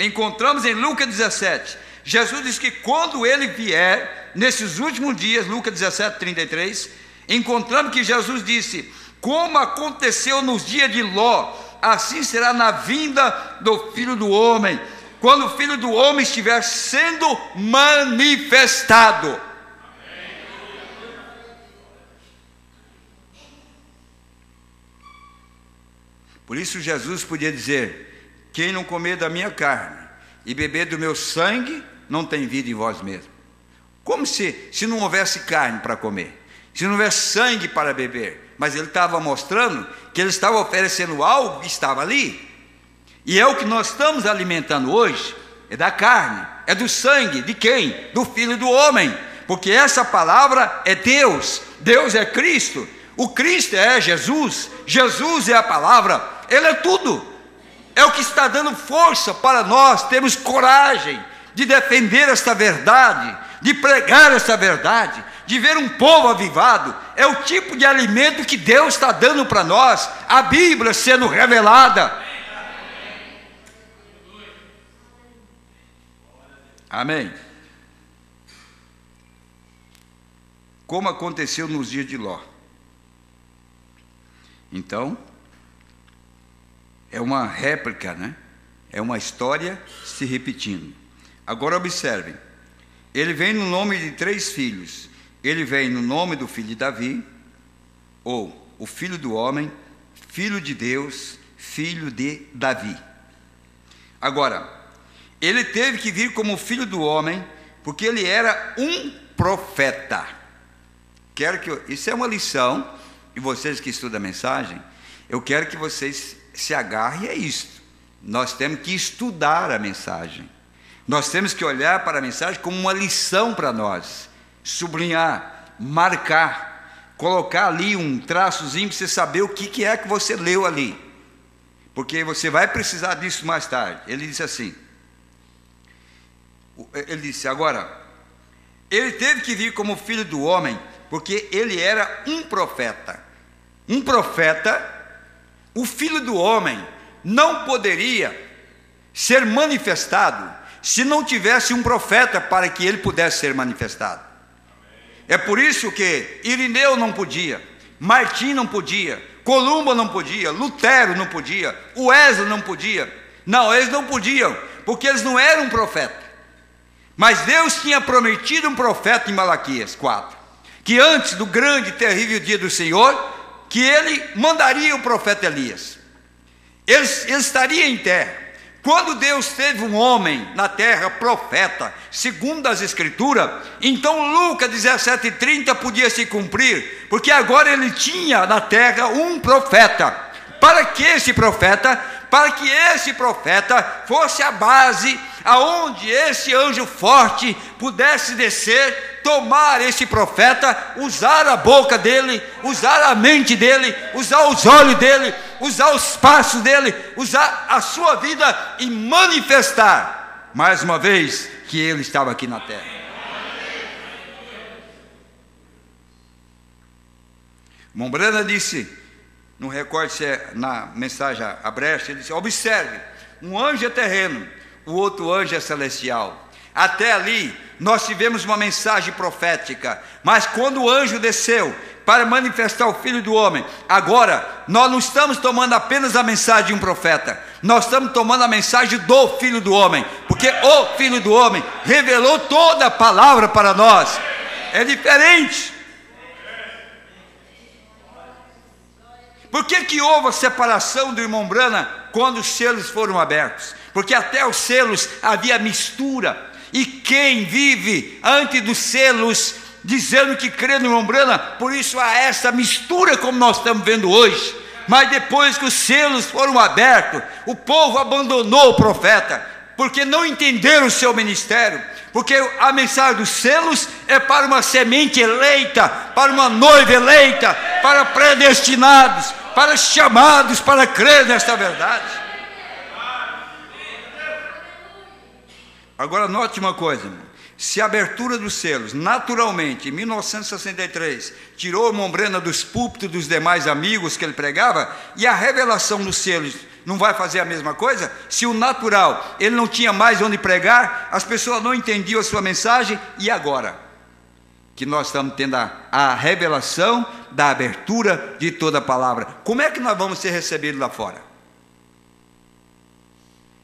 encontramos em Lucas 17. Jesus diz que quando ele vier, nesses últimos dias, Lucas 17, 33, encontramos que Jesus disse: como aconteceu nos dias de Ló, assim será na vinda do Filho do Homem, quando o Filho do Homem estiver sendo manifestado. Por isso Jesus podia dizer: quem não comer da minha carne e beber do meu sangue, não tem vida em vós mesmos. Como se não houvesse carne para comer, se não houvesse sangue para beber. Mas ele estava mostrando que ele estava oferecendo algo que estava ali. E é o que nós estamos alimentando hoje, é da carne, é do sangue, de quem? Do Filho do Homem. Porque essa palavra é Deus, Deus é Cristo, o Cristo é Jesus, Jesus é a palavra, Ele é tudo. É o que está dando força para nós termos coragem de defender esta verdade, de pregar esta verdade, de ver um povo avivado. É o tipo de alimento que Deus está dando para nós, a Bíblia sendo revelada. Amém. Como aconteceu nos dias de Ló. Então, é uma réplica, né? É uma história se repetindo. Agora observem, ele vem no nome de 3 filhos. Ele vem no nome do filho de Davi, ou o filho do homem, filho de Deus, filho de Davi. Agora, ele teve que vir como filho do homem, porque ele era um profeta. Isso é uma lição, e vocês que estudam a mensagem, eu quero que vocês se agarrem a isto. Nós temos que estudar a mensagem. Nós temos que olhar para a mensagem como uma lição para nós. Sublinhar, marcar, colocar ali um traçozinho para você saber o que é que você leu ali. Porque você vai precisar disso mais tarde. Ele disse assim, agora, ele teve que vir como filho do homem, porque ele era um profeta. Um profeta, o filho do homem não poderia ser manifestado se não tivesse um profeta para que ele pudesse ser manifestado. É por isso que Irineu não podia, Martim não podia, Columba não podia, Lutero não podia, Wesley não podia. Não, eles não podiam, porque eles não eram um profeta. Mas Deus tinha prometido um profeta em Malaquias 4, que antes do grande e terrível dia do Senhor, que ele mandaria o profeta Elias. Ele estaria em terra. Quando Deus teve um homem na terra, profeta, segundo as Escrituras, então Lucas 17:30 podia se cumprir, porque agora ele tinha na terra um profeta. Para que esse profeta? Para que esse profeta fosse a base aonde esse anjo forte pudesse descer, tomar esse profeta, usar a boca dele, usar a mente dele, usar os olhos dele, usar os passos dele, usar a sua vida e manifestar, mais uma vez, que ele estava aqui na terra. Mombrana disse, não recordo se é na mensagem a Brecht, ele disse, observe, um anjo é terreno, o outro anjo é celestial. Até ali nós tivemos uma mensagem profética, mas quando o anjo desceu para manifestar o Filho do Homem, agora nós não estamos tomando apenas a mensagem de um profeta, nós estamos tomando a mensagem do Filho do Homem, porque o Filho do Homem revelou toda a palavra para nós. É diferente. Por que houve a separação do irmão Branham quando os selos foram abertos? Porque até os selos havia mistura. E quem vive antes dos selos, dizendo que crê no irmão Branham, por isso há essa mistura como nós estamos vendo hoje. Mas depois que os selos foram abertos, o povo abandonou o profeta, porque não entenderam o seu ministério. Porque a mensagem dos selos é para uma semente eleita, para uma noiva eleita, para predestinados, para chamados para crer nesta verdade. Agora note uma coisa, irmão. Se a abertura dos selos, naturalmente, em 1963, tirou o irmão Branham dos púlpitos dos demais amigos que ele pregava, e a revelação dos selos não vai fazer a mesma coisa? Se o natural, ele não tinha mais onde pregar, as pessoas não entendiam a sua mensagem, e agora? Que nós estamos tendo a revelação da abertura de toda a palavra. Como é que nós vamos ser recebidos lá fora?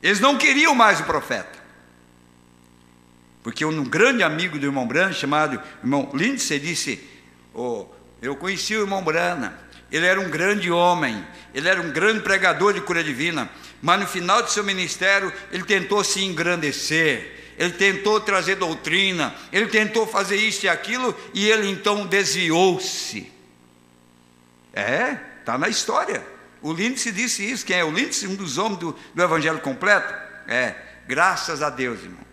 Eles não queriam mais o profeta. Porque um grande amigo do irmão Branham, chamado irmão Lindsay, disse: eu conheci o irmão Branham, ele era um grande homem, ele era um grande pregador de cura divina, mas no final de seu ministério, ele tentou se engrandecer, ele tentou trazer doutrina, ele tentou fazer isso e aquilo, e ele então desviou-se. Está na história. O Lindsay disse isso. Quem é o Lindsay? Um dos homens do Evangelho completo. Graças a Deus, irmão.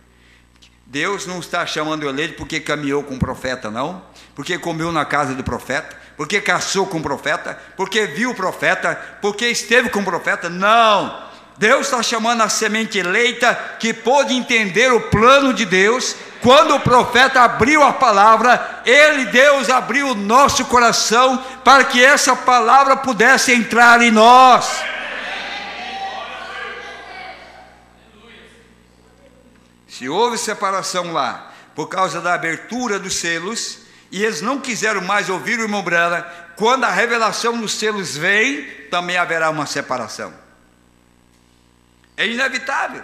Deus não está chamando ele porque caminhou com o profeta, não. Porque comeu na casa do profeta, porque caçou com o profeta, porque viu o profeta, porque esteve com o profeta. Não. Deus está chamando a semente eleita que pôde entender o plano de Deus. Quando o profeta abriu a palavra, Deus abriu o nosso coração para que essa palavra pudesse entrar em nós. Se houve separação lá, por causa da abertura dos selos, e eles não quiseram mais ouvir o irmão Branham, quando a revelação dos selos vem, também haverá uma separação. É inevitável.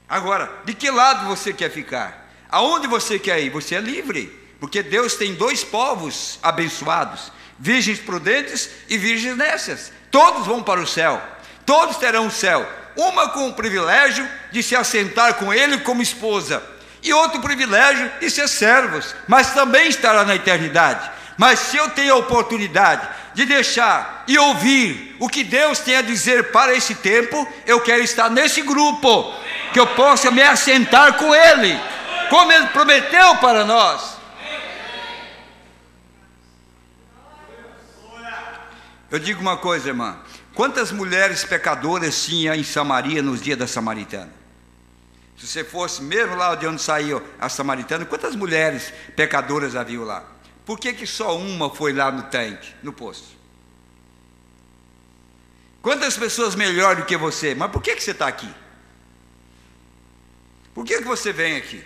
Agora, de que lado você quer ficar? Aonde você quer ir? Você é livre, porque Deus tem dois povos abençoados: virgens prudentes e virgens nécias. Todos vão para o céu, todos terão o céu. Uma com o privilégio de se assentar com ele como esposa, e outro privilégio de ser servos, mas também estará na eternidade. Mas se eu tenho a oportunidade de deixar e ouvir o que Deus tem a dizer para esse tempo, eu quero estar nesse grupo, que eu possa me assentar com Ele, como Ele prometeu para nós. Eu digo uma coisa, irmã: quantas mulheres pecadoras tinha em Samaria nos dias da Samaritana? Se você fosse mesmo lá de onde saiu a Samaritana, quantas mulheres pecadoras havia lá? Por que só uma foi lá no tanque, no poço? Quantas pessoas melhor do que você? Mas por que você está aqui? Por que você vem aqui?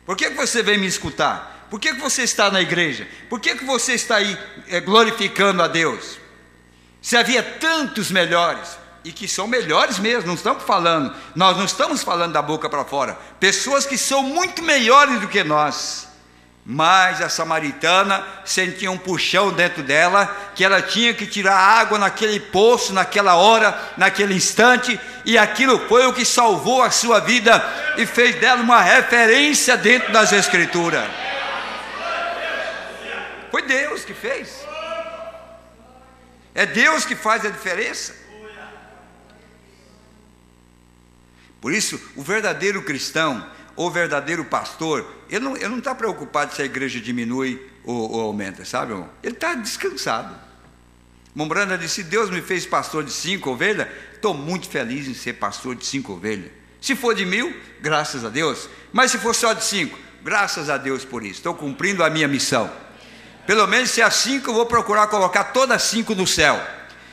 Por que você vem me escutar? Por que você está na igreja? Por que você está aí glorificando a Deus? Se havia tantos melhores, e que são melhores mesmo, não estamos falando, nós não estamos falando da boca para fora, pessoas que são muito melhores do que nós. Mas a samaritana sentia um puxão dentro dela, que ela tinha que tirar água naquele poço, naquela hora, naquele instante, e aquilo foi o que salvou a sua vida e fez dela uma referência dentro das Escrituras. Foi Deus que fez. É Deus que faz a diferença. Por isso, o verdadeiro cristão, o verdadeiro pastor, ele não está preocupado se a igreja diminui ou aumenta, sabe, irmão? Ele está descansado. Mombrana disse: Deus me fez pastor de 5 ovelhas, estou muito feliz em ser pastor de 5 ovelhas. Se for de 1000, graças a Deus. Mas se for só de 5, graças a Deus por isso. Estou cumprindo a minha missão. Pelo menos se é 5, eu vou procurar colocar todas 5 no céu.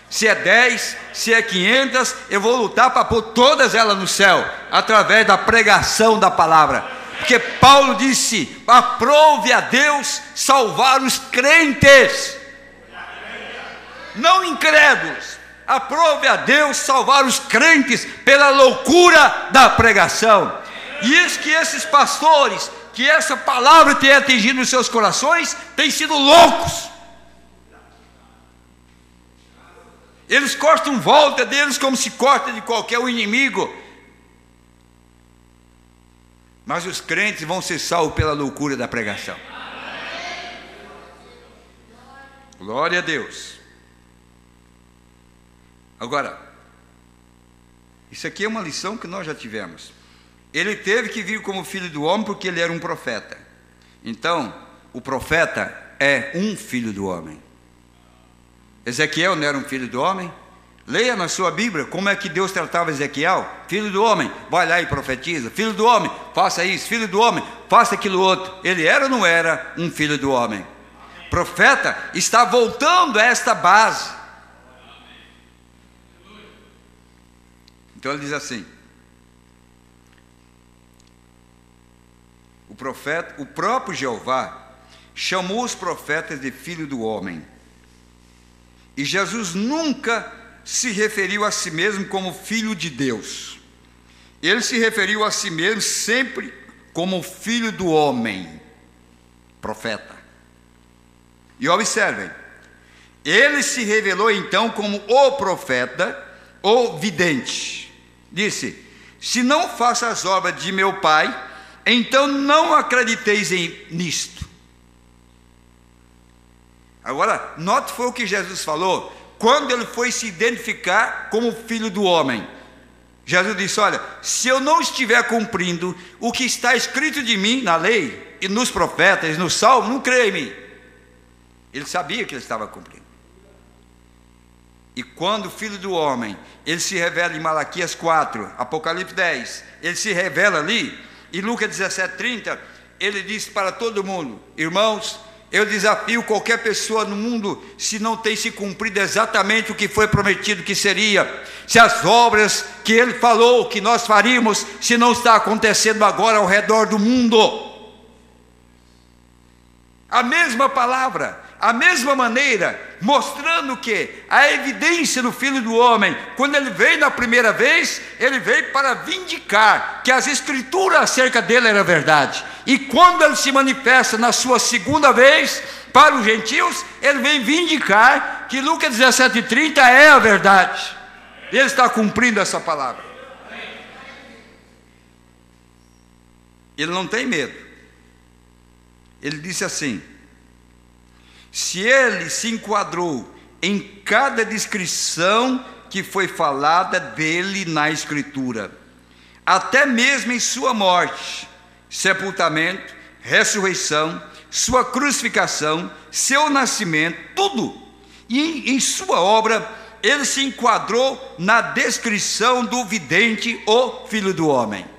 Se é 10, se é 500, eu vou lutar para pôr todas elas no céu, através da pregação da palavra. Porque Paulo disse: aprove a Deus salvar os crentes, não incrédulos. Aprove a Deus salvar os crentes pela loucura da pregação. E isso que esses pastores, que essa palavra tem atingido os seus corações, têm sido loucos. Eles cortam volta deles como se corta de qualquer inimigo. Mas os crentes vão ser salvos pela loucura da pregação. Glória a Deus. Agora, isso aqui é uma lição que nós já tivemos. Ele teve que vir como filho do homem porque ele era um profeta. Então, o profeta é um filho do homem. Ezequiel não era um filho do homem? Leia na sua Bíblia como é que Deus tratava Ezequiel. Filho do homem, vai lá e profetiza. Filho do homem, faça isso. Filho do homem, faça aquilo outro. Ele era ou não era um filho do homem? Profeta está voltando a esta base. Então ele diz assim: o próprio Jeová chamou os profetas de filho do homem. E Jesus nunca se referiu a si mesmo como filho de Deus. Ele se referiu a si mesmo sempre como filho do homem, profeta. E observem, ele se revelou então como o profeta, o vidente. Disse: se não faço as obras de meu Pai, então não acrediteis nisto. Agora, note foi o que Jesus falou, quando ele foi se identificar como filho do homem. Jesus disse: olha, se eu não estiver cumprindo o que está escrito de mim na lei, e nos profetas, no Salmo, não creia em mim. Ele sabia que ele estava cumprindo. E quando o filho do homem, ele se revela em Malaquias 4, Apocalipse 10, ele se revela ali, e Lucas 17:30, ele diz para todo mundo: irmãos, eu desafio qualquer pessoa no mundo, se não tem se cumprido exatamente o que foi prometido que seria, se as obras que ele falou que nós faríamos, se não está acontecendo agora ao redor do mundo. A mesma palavra, a mesma maneira, mostrando que a evidência do Filho do Homem, quando ele veio na primeira vez, ele veio para vindicar que as escrituras acerca dele eram verdade. E quando ele se manifesta na sua segunda vez para os gentios, ele vem vindicar que Lucas 17:30 é a verdade. Ele está cumprindo essa palavra. Ele não tem medo. Ele disse assim: se ele se enquadrou em cada descrição que foi falada dele na Escritura, até mesmo em sua morte, sepultamento, ressurreição, sua crucificação, seu nascimento, tudo, e em sua obra, ele se enquadrou na descrição do vidente, o Filho do Homem.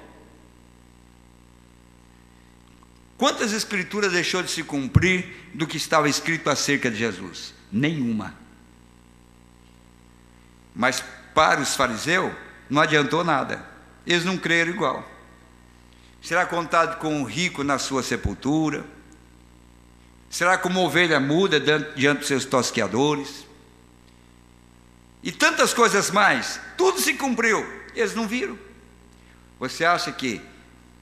Quantas escrituras deixou de se cumprir do que estava escrito acerca de Jesus? Nenhuma. Mas para os fariseus não adiantou nada. Eles não creram igual. Será contado com o rico na sua sepultura? Será como ovelha muda diante dos seus tosqueadores? E tantas coisas mais. Tudo se cumpriu. Eles não viram. Você acha que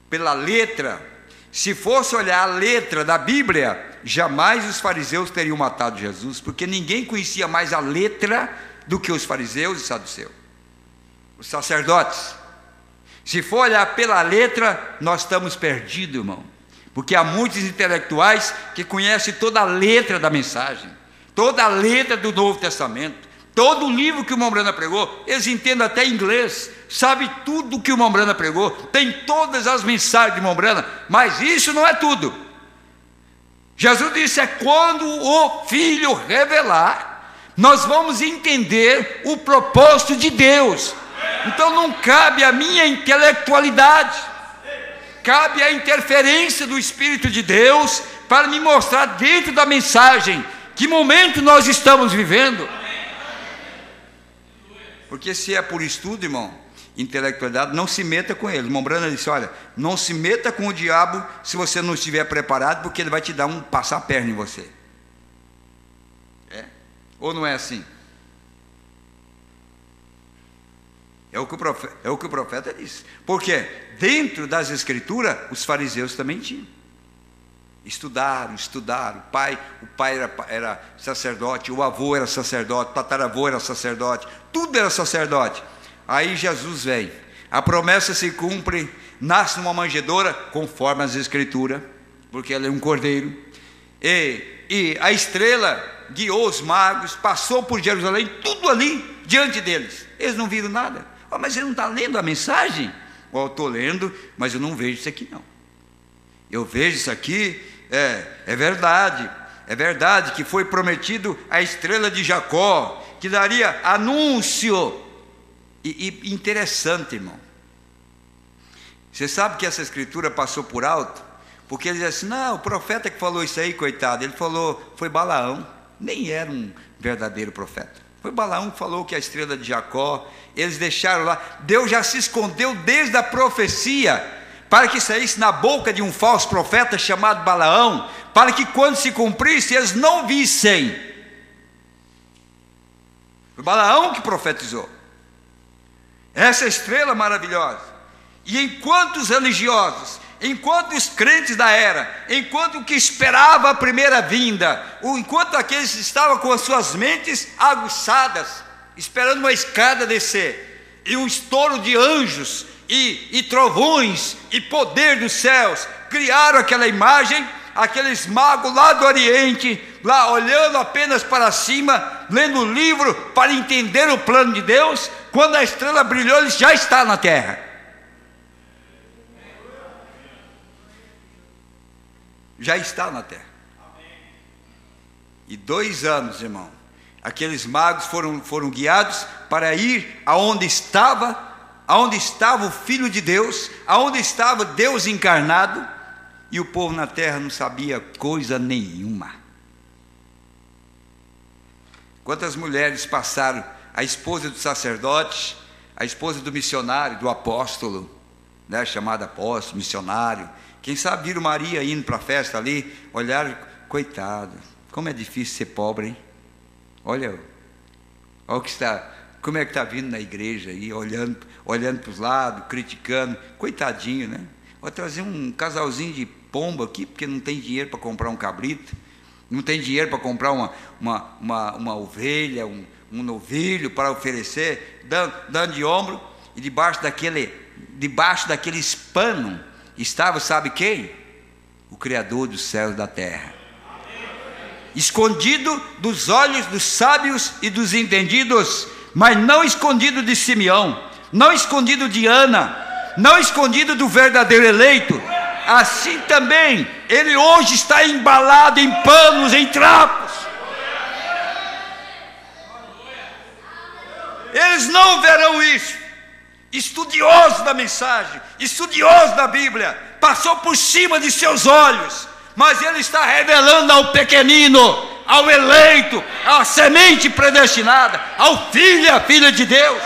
pela letra, se fosse olhar a letra da Bíblia, jamais os fariseus teriam matado Jesus, porque ninguém conhecia mais a letra do que os fariseus e saduceus, os sacerdotes. Se for olhar pela letra, nós estamos perdidos, irmão, porque há muitos intelectuais que conhecem toda a letra da mensagem, toda a letra do Novo Testamento, todo o livro que o Mombrana pregou, eles entendem até inglês, sabe tudo que o Mombrana pregou, tem todas as mensagens de Mombrana, mas isso não é tudo. Jesus disse: é quando o Filho revelar, nós vamos entender o propósito de Deus. Então não cabe a minha intelectualidade, cabe a interferência do Espírito de Deus para me mostrar dentro da mensagem que momento nós estamos vivendo. Porque se é por estudo, irmão, intelectualidade, não se meta com ele. Mombrana disse: olha, não se meta com o diabo se você não estiver preparado, porque ele vai te dar passar a perna em você. É? Ou não é assim? É o que o profeta disse. Porque dentro das escrituras, os fariseus também tinham. Estudaram. O pai era sacerdote, o avô era sacerdote, o tataravô era sacerdote, tudo era sacerdote. Aí Jesus vem, a promessa se cumpre, nasce numa manjedoura, conforme as escrituras, porque ele é um cordeiro, e a estrela guiou os magos, passou por Jerusalém, tudo ali diante deles. Eles não viram nada. Oh, mas ele não está lendo a mensagem? Oh, eu estou lendo, mas eu não vejo isso aqui não. Eu vejo isso aqui, é verdade que foi prometido a estrela de Jacó, que daria anúncio. E interessante, irmão, você sabe que essa escritura passou por alto, porque ele diz assim: não, o profeta que falou isso aí, coitado, ele falou, foi Balaão, nem era um verdadeiro profeta, Foi Balaão que falou que a estrela de Jacó, eles deixaram lá. Deus já se escondeu desde a profecia, para que saísse na boca de um falso profeta chamado Balaão, para que quando se cumprisse, eles não vissem. Foi Balaão que profetizou. Essa estrela maravilhosa. E enquanto os religiosos, enquanto os crentes da era, enquanto o que esperava a primeira vinda, enquanto aqueles que estavam com as suas mentes aguçadas, esperando uma escada descer, e um estouro de anjos, e trovões, e poder dos céus, criaram aquela imagem, aqueles magos lá do Oriente, lá olhando apenas para cima, lendo o livro para entender o plano de Deus. Quando a estrela brilhou, ele já está na terra. Já está na terra. E 2 anos, irmão, aqueles magos foram guiados para ir aonde estava o Filho de Deus, aonde estava Deus encarnado, e o povo na terra não sabia coisa nenhuma. Quantas mulheres passaram, a esposa do sacerdote, a esposa do missionário, do apóstolo, né, chamado apóstolo, missionário, quem sabe viram Maria indo para a festa ali, olharam, coitado, como é difícil ser pobre, hein? Olha o que está, como é que está vindo na igreja aí, olhando para os lados, criticando, coitadinho, né? Vou trazer um casalzinho de pombo aqui, porque não tem dinheiro para comprar um cabrito, não tem dinheiro para comprar uma ovelha, um novilho para oferecer, dando de ombro, e debaixo daqueles panos estava, sabe quem? O Criador dos céus e da terra, escondido dos olhos dos sábios e dos entendidos, mas não escondido de Simeão, não escondido de Ana, não escondido do verdadeiro eleito. Assim também ele hoje está embalado em panos, em trapos. Eles não verão isso. Estudioso da mensagem, estudioso da Bíblia, passou por cima de seus olhos, mas ele está revelando ao pequenino, ao eleito, à semente predestinada, ao filho e à filha de Deus.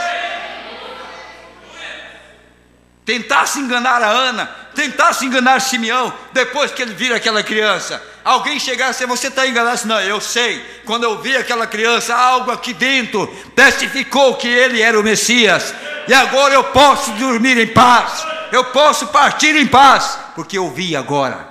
Tentasse enganar a Ana, tentasse enganar Simeão, depois que ele vira aquela criança, alguém chegasse e você está enganado? Não, eu sei, quando eu vi aquela criança, algo aqui dentro testificou que ele era o Messias, e agora eu posso dormir em paz, eu posso partir em paz, porque eu vi agora.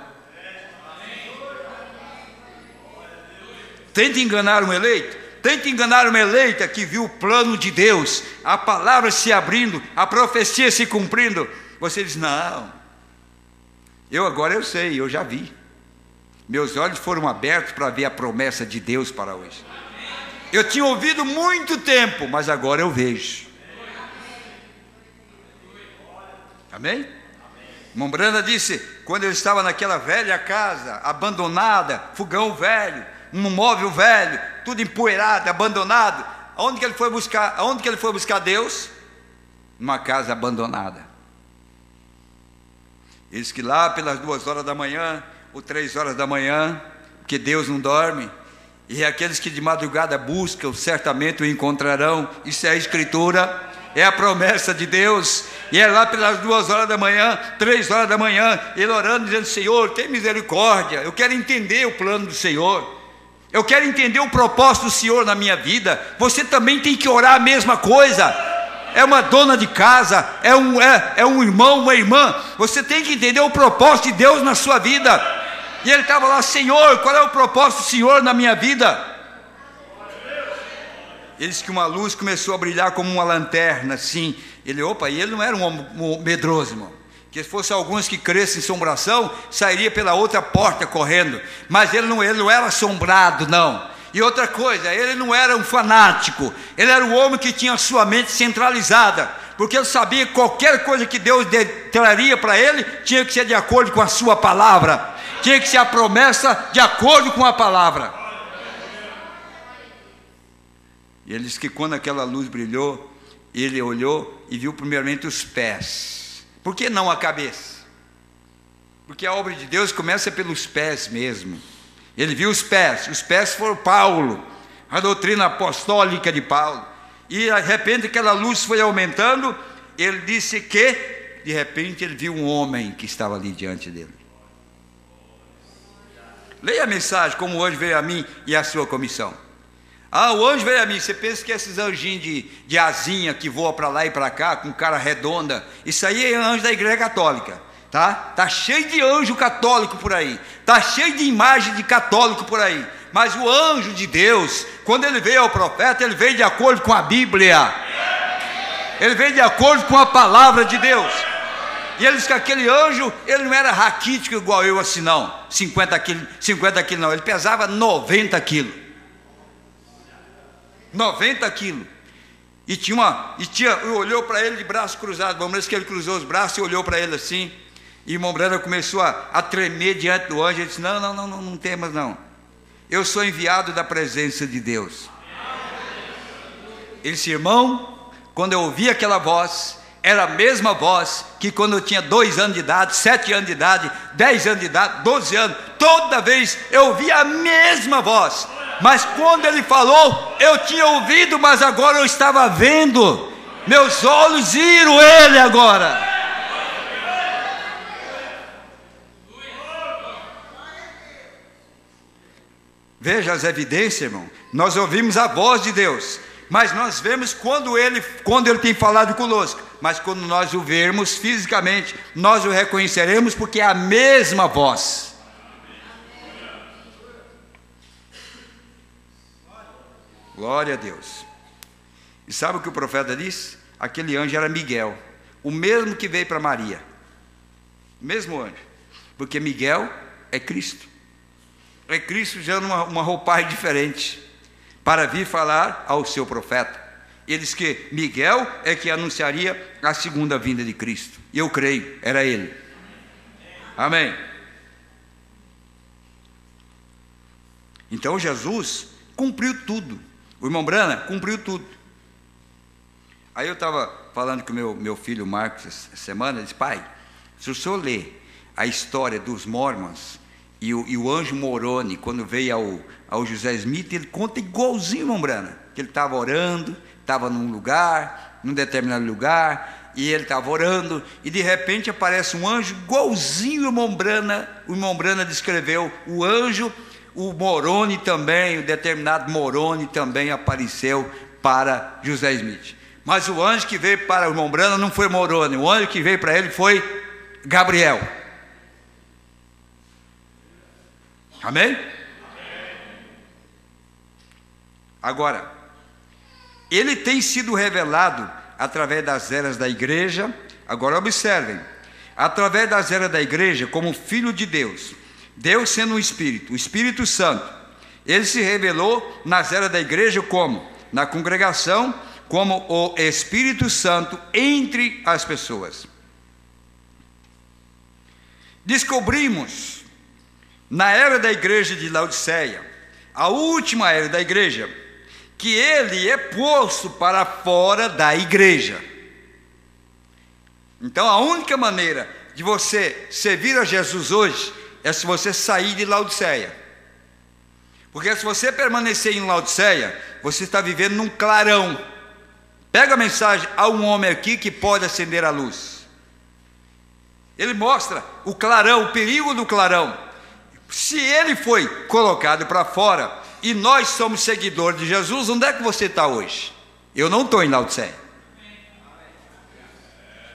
Tente enganar um eleito, tente enganar uma eleita que viu o plano de Deus, a palavra se abrindo, a profecia se cumprindo. Você diz, não, agora eu sei, eu já vi, meus olhos foram abertos para ver a promessa de Deus para hoje. Eu tinha ouvido muito tempo, mas agora eu vejo. Amém? Irmão Branda disse, quando ele estava naquela velha casa, abandonada, fogão velho, um móvel velho, tudo empoeirado, abandonado, aonde que ele foi buscar Deus? Numa casa abandonada. Eles que lá pelas 2 horas da manhã, ou 3 horas da manhã, porque Deus não dorme, e aqueles que de madrugada buscam, certamente o encontrarão. Isso é a Escritura, é a promessa de Deus. E é lá pelas 2 horas da manhã, 3 horas da manhã, ele orando, dizendo, Senhor, tem misericórdia, eu quero entender o plano do Senhor, eu quero entender o propósito do Senhor na minha vida. Você também tem que orar a mesma coisa. É uma dona de casa, é um irmão, uma irmã, você tem que entender o propósito de Deus na sua vida. E ele estava lá, Senhor, qual é o propósito do Senhor na minha vida? Ele disse que uma luz começou a brilhar como uma lanterna, assim. E ele não era um homem medroso, irmão, que se fosse alguns que crescem em assombração, sairia pela outra porta correndo, mas ele não era assombrado, não. E outra coisa, ele não era um fanático, ele era um homem que tinha a sua mente centralizada, porque ele sabia que qualquer coisa que Deus traria para ele, tinha que ser de acordo com a sua palavra, tinha que ser a promessa de acordo com a palavra. E ele disse que quando aquela luz brilhou, ele olhou e viu primeiramente os pés. Por que não a cabeça? Porque a obra de Deus começa pelos pés mesmo. Ele viu os pés foram Paulo. a doutrina apostólica de Paulo. E de repente aquela luz foi aumentando. Ele disse que de repente ele viu um homem que estava ali diante dele. Leia a mensagem, como o anjo veio a mim e a sua comissão. O anjo veio a mim. Você pensa que esses anjinhos de asinha que voam para lá e para cá, com cara redonda, isso aí é anjo da igreja católica, tá? Tá cheio de anjo católico por aí, tá cheio de imagem de católico por aí. Mas o anjo de Deus, quando ele veio ao profeta, ele veio de acordo com a Bíblia, ele veio de acordo com a palavra de Deus. E ele disse que aquele anjo, ele não era raquítico igual eu assim não, 50 quilos não, ele pesava 90 quilos. 90 quilos. E olhou para ele de braço cruzado. Vamos ver que ele cruzou os braços e olhou para ele assim. E o irmão Brana começou a tremer diante do anjo. Ele disse: não temas não. Eu sou enviado da presença de Deus. Ele disse: irmão, quando eu ouvi aquela voz, era a mesma voz que quando eu tinha 2 anos de idade, 7 anos de idade, 10 anos de idade, 12 anos. Toda vez eu ouvia a mesma voz. Mas quando ele falou, eu tinha ouvido, mas agora eu estava vendo. Meus olhos viram ele agora. Veja as evidências, irmão. Nós ouvimos a voz de Deus, mas nós vemos quando ele tem falado conosco. Mas quando nós o vermos fisicamente, nós o reconheceremos, porque é a mesma voz. Glória a Deus. E sabe o que o profeta disse? Aquele anjo era Miguel, o mesmo que veio para Maria, o mesmo anjo, porque Miguel é Cristo. É Cristo já numa roupagem diferente, para vir falar ao seu profeta. Ele diz que Miguel é que anunciaria a segunda vinda de Cristo. E eu creio, era ele. Amém. Então Jesus cumpriu tudo. O irmão Brana cumpriu tudo. Aí eu estava falando com meu filho Marcos essa semana. Ele disse: pai, se o senhor ler a história dos Mormons e o anjo Moroni, quando veio ao José Smith, ele conta igualzinho, irmão Brana, que ele estava orando, estava num determinado lugar, e ele estava orando, e de repente aparece um anjo igualzinho o irmão Brana descreveu o anjo. O Moroni também, o determinado Moroni também apareceu para José Smith. Mas o anjo que veio para o irmão Brana não foi Moroni, o anjo que veio para ele foi Gabriel. Amém? Agora, ele tem sido revelado através das eras da igreja. Agora observem, através das eras da igreja, como Filho de Deus, Deus sendo um Espírito, o Espírito Santo, ele se revelou nas eras da igreja como? Na congregação, como o Espírito Santo entre as pessoas. Descobrimos na era da igreja de Laodiceia, a última era da igreja, que ele é posto para fora da igreja. Então a única maneira de você servir a Jesus hoje é se você sair de Laodiceia. Porque se você permanecer em Laodiceia, você está vivendo num clarão. Pega a mensagem: há um homem aqui que pode acender a luz. Ele mostra o clarão, o perigo do clarão. Se ele foi colocado para fora e nós somos seguidores de Jesus, onde é que você está hoje? Eu não estou em Laodiceia.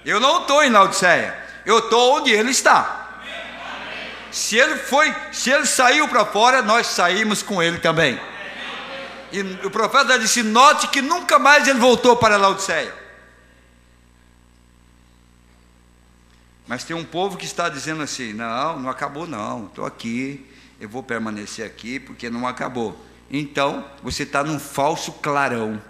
Eu não estou em Laodiceia. Eu estou onde ele está. Se ele saiu para fora, nós saímos com ele também. E o profeta disse: note que nunca mais ele voltou para Laodiceia. Mas tem um povo que está dizendo assim: não acabou não, estou aqui, eu vou permanecer aqui porque não acabou. Então você está num falso clarão,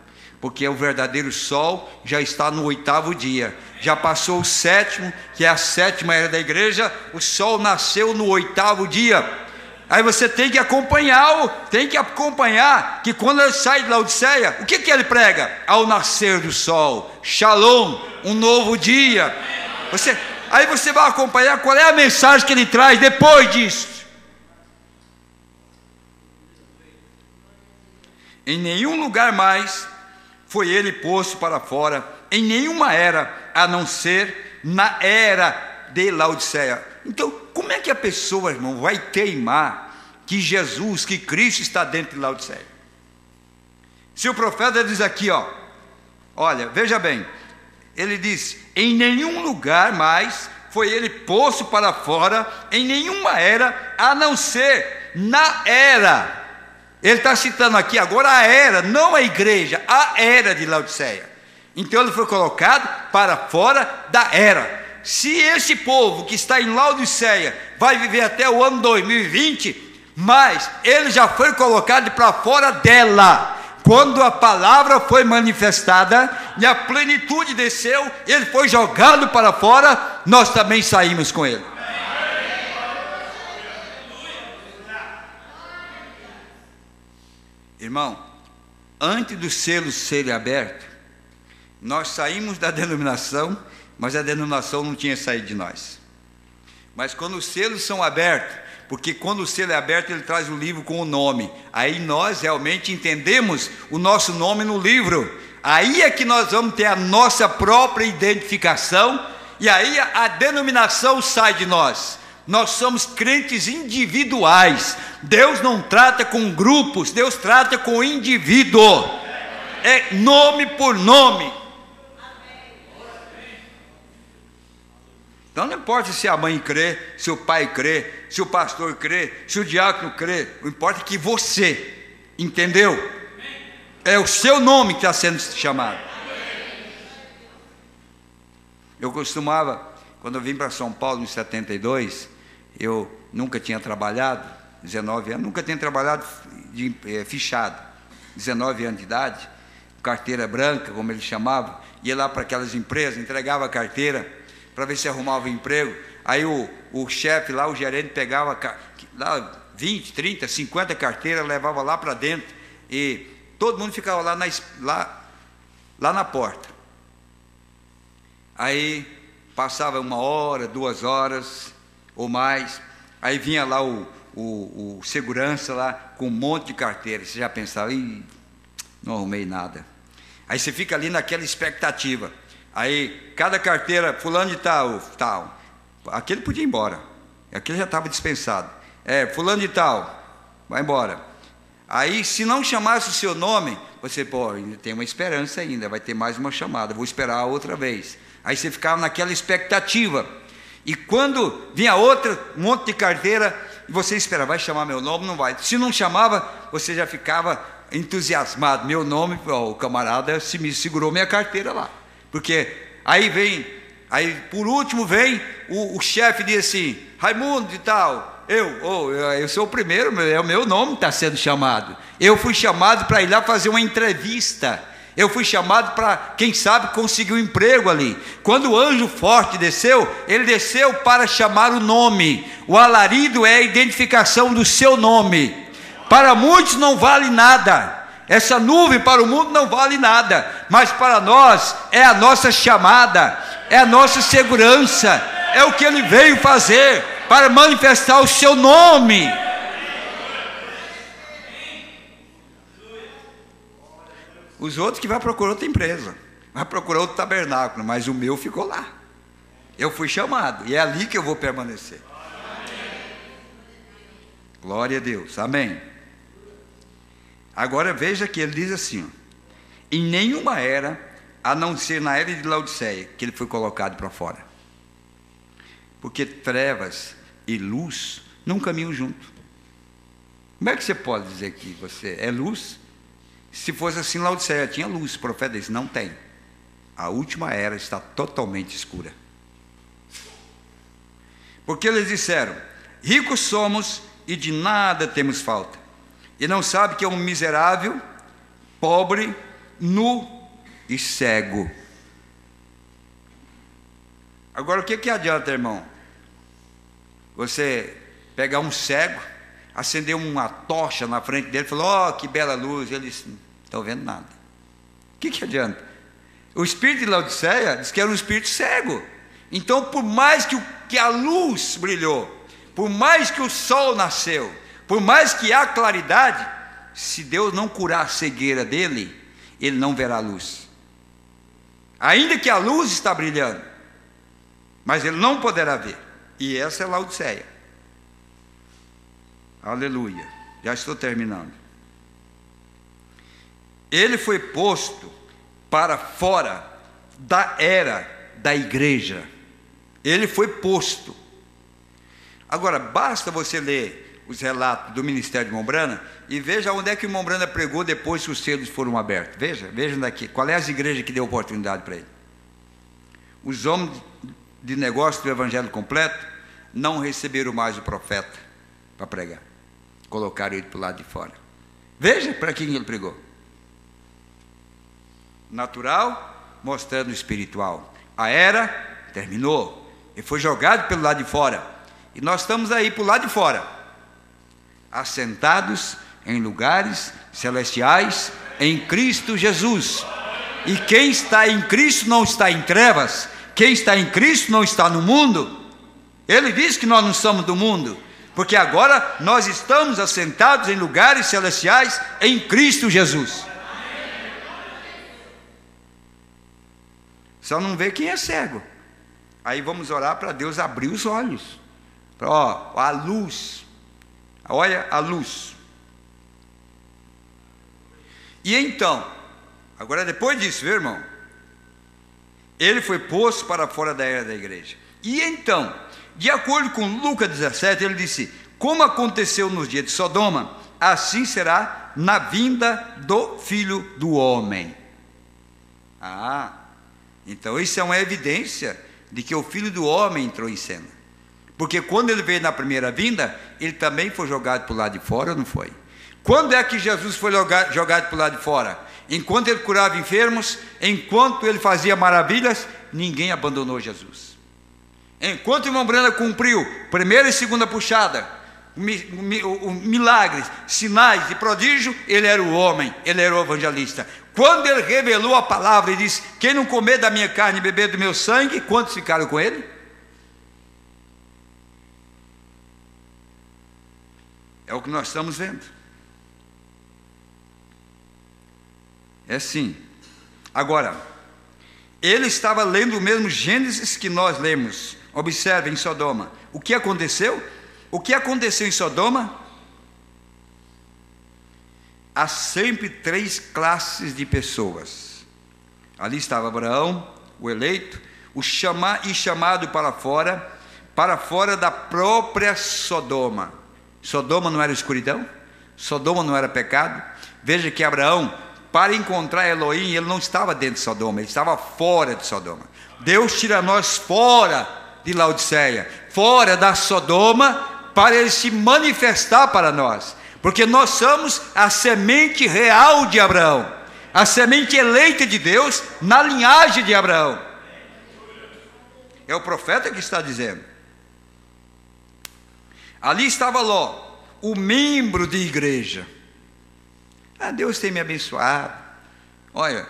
porque o verdadeiro sol já está no 8º dia, já passou o 7º, que é a 7ª era da igreja. O sol nasceu no 8º dia. Aí você tem que acompanhar que quando ele sai de Laodiceia, o que ele prega? Ao nascer do sol, Shalom, um novo dia. Aí você vai acompanhar qual é a mensagem que ele traz depois disso. Em nenhum lugar mais foi ele posto para fora, em nenhuma era, a não ser na era de Laodiceia. Então, como é que a pessoa, irmão, vai teimar que Jesus, que Cristo está dentro de Laodiceia? Se o profeta diz aqui, olha, veja bem, ele diz, em nenhum lugar mais foi ele posto para fora, em nenhuma era, a não ser na era. Ele está citando aqui agora a era, não a igreja, a era de Laodiceia. Então ele foi colocado para fora da era. Se esse povo que está em Laodiceia vai viver até o ano 2020, mas ele já foi colocado para fora dela. Quando a palavra foi manifestada e a plenitude desceu, ele foi jogado para fora, nós também saímos com ele. Irmão, antes dos selos serem abertos, nós saímos da denominação, mas a denominação não tinha saído de nós. Mas quando os selos são abertos, porque quando o selo é aberto, ele traz o livro com o nome. Aí nós realmente entendemos o nosso nome no livro. Aí é que nós vamos ter a nossa própria identificação, e aí a denominação sai de nós. Nós somos crentes individuais. Deus não trata com grupos, Deus trata com indivíduo. É nome por nome. Então não importa se a mãe crê, se o pai crê, se o pastor crê, se o diácono crê. O importa é que você, entendeu? É o seu nome que está sendo chamado. Eu costumava, quando eu vim para São Paulo em 72, eu nunca tinha trabalhado, 19 anos, nunca tinha trabalhado fichado, 19 anos de idade, carteira branca, como eles chamavam, ia lá para aquelas empresas, entregava a carteira, para ver se arrumava emprego. Aí o chefe lá, o gerente, pegava lá 20, 30, 50 carteiras, levava lá para dentro, e todo mundo ficava lá na porta. Aí passava 1 hora, 2 horas ou mais, aí vinha lá o segurança lá com um monte de carteira. Você já pensava, não arrumei nada. Aí você fica ali naquela expectativa. Aí cada carteira, fulano de tal, aquele podia ir embora, aquele já estava dispensado. Fulano de tal, vai embora. Aí se não chamasse o seu nome, você, ainda tem uma esperança ainda, vai ter mais uma chamada, vou esperar outra vez. Aí você ficava naquela expectativa. E quando vinha outra, um monte de carteira, e você esperava, vai chamar meu nome? Não vai. Se não chamava, você já ficava entusiasmado. Meu nome, o camarada me segurou minha carteira lá. Porque aí por último vem o chefe diz assim, Raimundo e tal, eu sou o primeiro, é o meu nome que está sendo chamado. Eu fui chamado para ir lá fazer uma entrevista. Eu fui chamado para, quem sabe, conseguir um emprego ali. Quando o anjo forte desceu, ele desceu para chamar o nome. O alarido é a identificação do seu nome. Para muitos não vale nada. Essa nuvem para o mundo não vale nada, mas para nós é a nossa chamada, é a nossa segurança, é o que ele veio fazer para manifestar o seu nome. Os outros que vai procurar outra empresa, vai procurar outro tabernáculo, mas o meu ficou lá. Eu fui chamado e é ali que eu vou permanecer. Glória a Deus, amém. Agora veja que ele diz assim, em nenhuma era, a não ser na era de Laodiceia, que ele foi colocado para fora. Porque trevas e luz não caminham junto. Como é que você pode dizer que você é luz? Se fosse assim, Laodiceia tinha luz, o profeta disse, não tem. A última era está totalmente escura. Porque eles disseram, ricos somos e de nada temos falta. E não sabe que é um miserável, pobre, nu e cego. Agora o que adianta, irmão? Você pegar um cego, acender uma tocha na frente dele e falar, que bela luz. Ele disse, não estou vendo nada. O que adianta? O espírito de Laodiceia diz que era um espírito cego. Então, por mais que a luz brilhou, por mais que o sol nasceu, por mais que há claridade, se Deus não curar a cegueira dele, ele não verá a luz. Ainda que a luz está brilhando, mas ele não poderá ver. E essa é Laodiceia. Aleluia. Já estou terminando. Ele foi posto para fora da era da igreja. Ele foi posto. Agora, basta você ler os relatos do ministério de Mombrana e veja onde é que o Mombrana pregou depois que os selos foram abertos. Veja daqui, qual é as igrejas que deu oportunidade para ele. Os homens de negócio do evangelho completo não receberam mais o profeta para pregar. Colocaram ele para o lado de fora. Veja para quem ele pregou. Natural, mostrando o espiritual. A era terminou. Ele foi jogado pelo lado de fora. E nós estamos aí para o lado de fora, assentados em lugares celestiais em Cristo Jesus. E quem está em Cristo não está em trevas. Quem está em Cristo não está no mundo. Ele diz que nós não somos do mundo, porque agora nós estamos assentados em lugares celestiais em Cristo Jesus. Só não vê quem é cego. Aí vamos orar para Deus abrir os olhos. Ó, a luz. Olha a luz. E então, agora depois disso, viu, irmão? Ele foi posto para fora da era da igreja. E então, de acordo com Lucas 17, ele disse: como aconteceu nos dias de Sodoma, assim será na vinda do Filho do Homem. Então isso é uma evidência de que o Filho do Homem entrou em cena. Porque quando ele veio na primeira vinda, ele também foi jogado para o lado de fora, ou não foi? Quando é que Jesus foi jogado para o lado de fora? Enquanto ele curava enfermos, enquanto ele fazia maravilhas, ninguém abandonou Jesus. Enquanto o irmão Brana cumpriu primeira e segunda puxada, milagres, sinais e prodígio, ele era o homem, ele era o evangelista. Quando ele revelou a palavra e disse: quem não comer da minha carne e beber do meu sangue, quantos ficaram com ele? É o que nós estamos vendo. É sim. Agora, ele estava lendo o mesmo Gênesis que nós lemos. Observe em Sodoma. O que aconteceu? O que aconteceu em Sodoma? Há sempre três classes de pessoas. Ali estava Abraão, o eleito, chamado para fora da própria Sodoma. Sodoma não era escuridão? Sodoma não era pecado? Veja que Abraão, para encontrar Elohim, ele não estava dentro de Sodoma, ele estava fora de Sodoma. Deus tira nós fora de Laodiceia, fora da Sodoma, para ele se manifestar para nós, porque nós somos a semente real de Abraão, a semente eleita de Deus na linhagem de Abraão. É o profeta que está dizendo. Ali estava Ló, o membro de igreja. Deus tem me abençoado. Olha,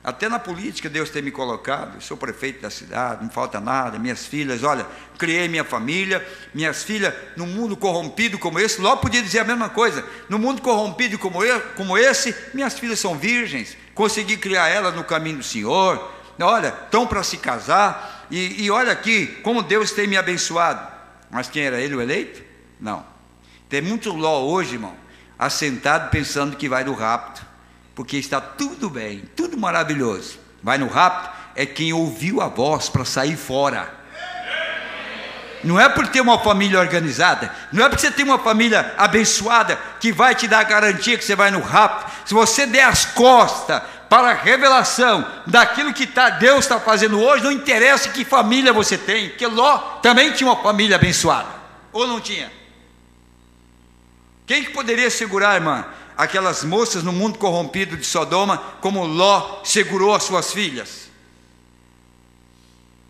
até na política Deus tem me colocado. Eu sou prefeito da cidade, não falta nada. Minhas filhas, olha, criei minha família. Minhas filhas, num mundo corrompido como esse, Ló podia dizer a mesma coisa. No mundo corrompido como esse, minhas filhas são virgens. Consegui criar elas no caminho do Senhor. Olha, estão para se casar. E olha aqui, como Deus tem me abençoado. Mas quem era ele, o eleito? Não. Tem muito Ló hoje, irmão, assentado pensando que vai no rapto, porque está tudo bem, tudo maravilhoso. Vai no rapto é quem ouviu a voz para sair fora. Não é por ter uma família organizada, não é porque você tem uma família abençoada que vai te dar a garantia que você vai no rapto. Se você der as costas para a revelação daquilo que Deus está fazendo hoje, não interessa que família você tem, porque Ló também tinha uma família abençoada, ou não tinha? Quem que poderia segurar, irmã, aquelas moças no mundo corrompido de Sodoma, como Ló segurou as suas filhas?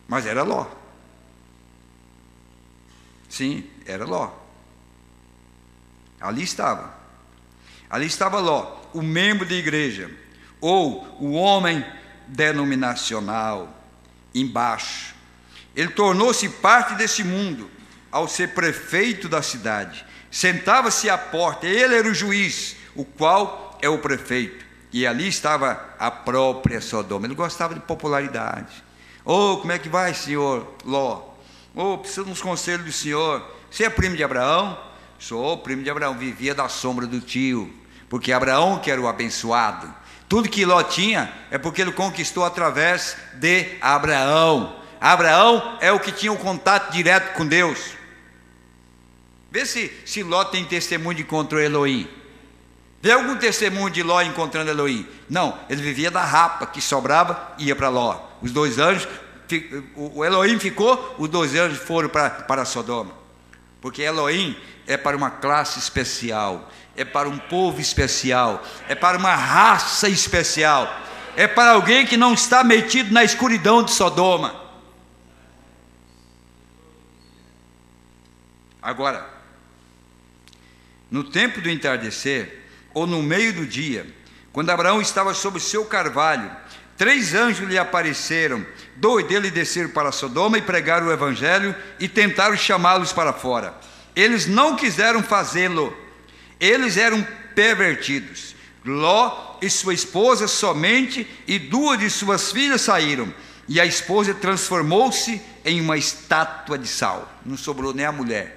Mas era Ló. Sim, era Ló. Ali estava Ló, o membro de igreja, ou o homem denominacional, embaixo. Ele tornou-se parte desse mundo, ao ser prefeito da cidade. Sentava-se à porta, ele era o juiz, o qual é o prefeito. E ali estava a própria Sodoma. Ele gostava de popularidade. Oh, como é que vai, senhor Ló? Oh, preciso de uns conselhos do senhor. Você é primo de Abraão? Sou primo de Abraão. Vivia da sombra do tio, porque Abraão que era o abençoado. Tudo que Ló tinha é porque ele conquistou através de Abraão. Abraão é o que tinha o contato direto com Deus. Vê se Ló tem testemunho de encontrar Elohim. Vê algum testemunho de Ló encontrando Elohim? Não, ele vivia da rapa que sobrava e ia para Ló. Os 2 anjos, o Elohim ficou, os 2 anjos foram para Sodoma. Porque Elohim é para uma classe especial, é para um povo especial, é para uma raça especial, é para alguém que não está metido na escuridão de Sodoma. Agora, no tempo do entardecer, ou no meio do dia, quando Abraão estava sob o seu carvalho, 3 anjos lhe apareceram, 2 deles desceram para Sodoma e pregaram o evangelho e tentaram chamá-los para fora. Eles não quiseram fazê-lo, eles eram pervertidos. Ló e sua esposa somente e 2 de suas filhas saíram, e a esposa transformou-se em uma estátua de sal, não sobrou nem a mulher.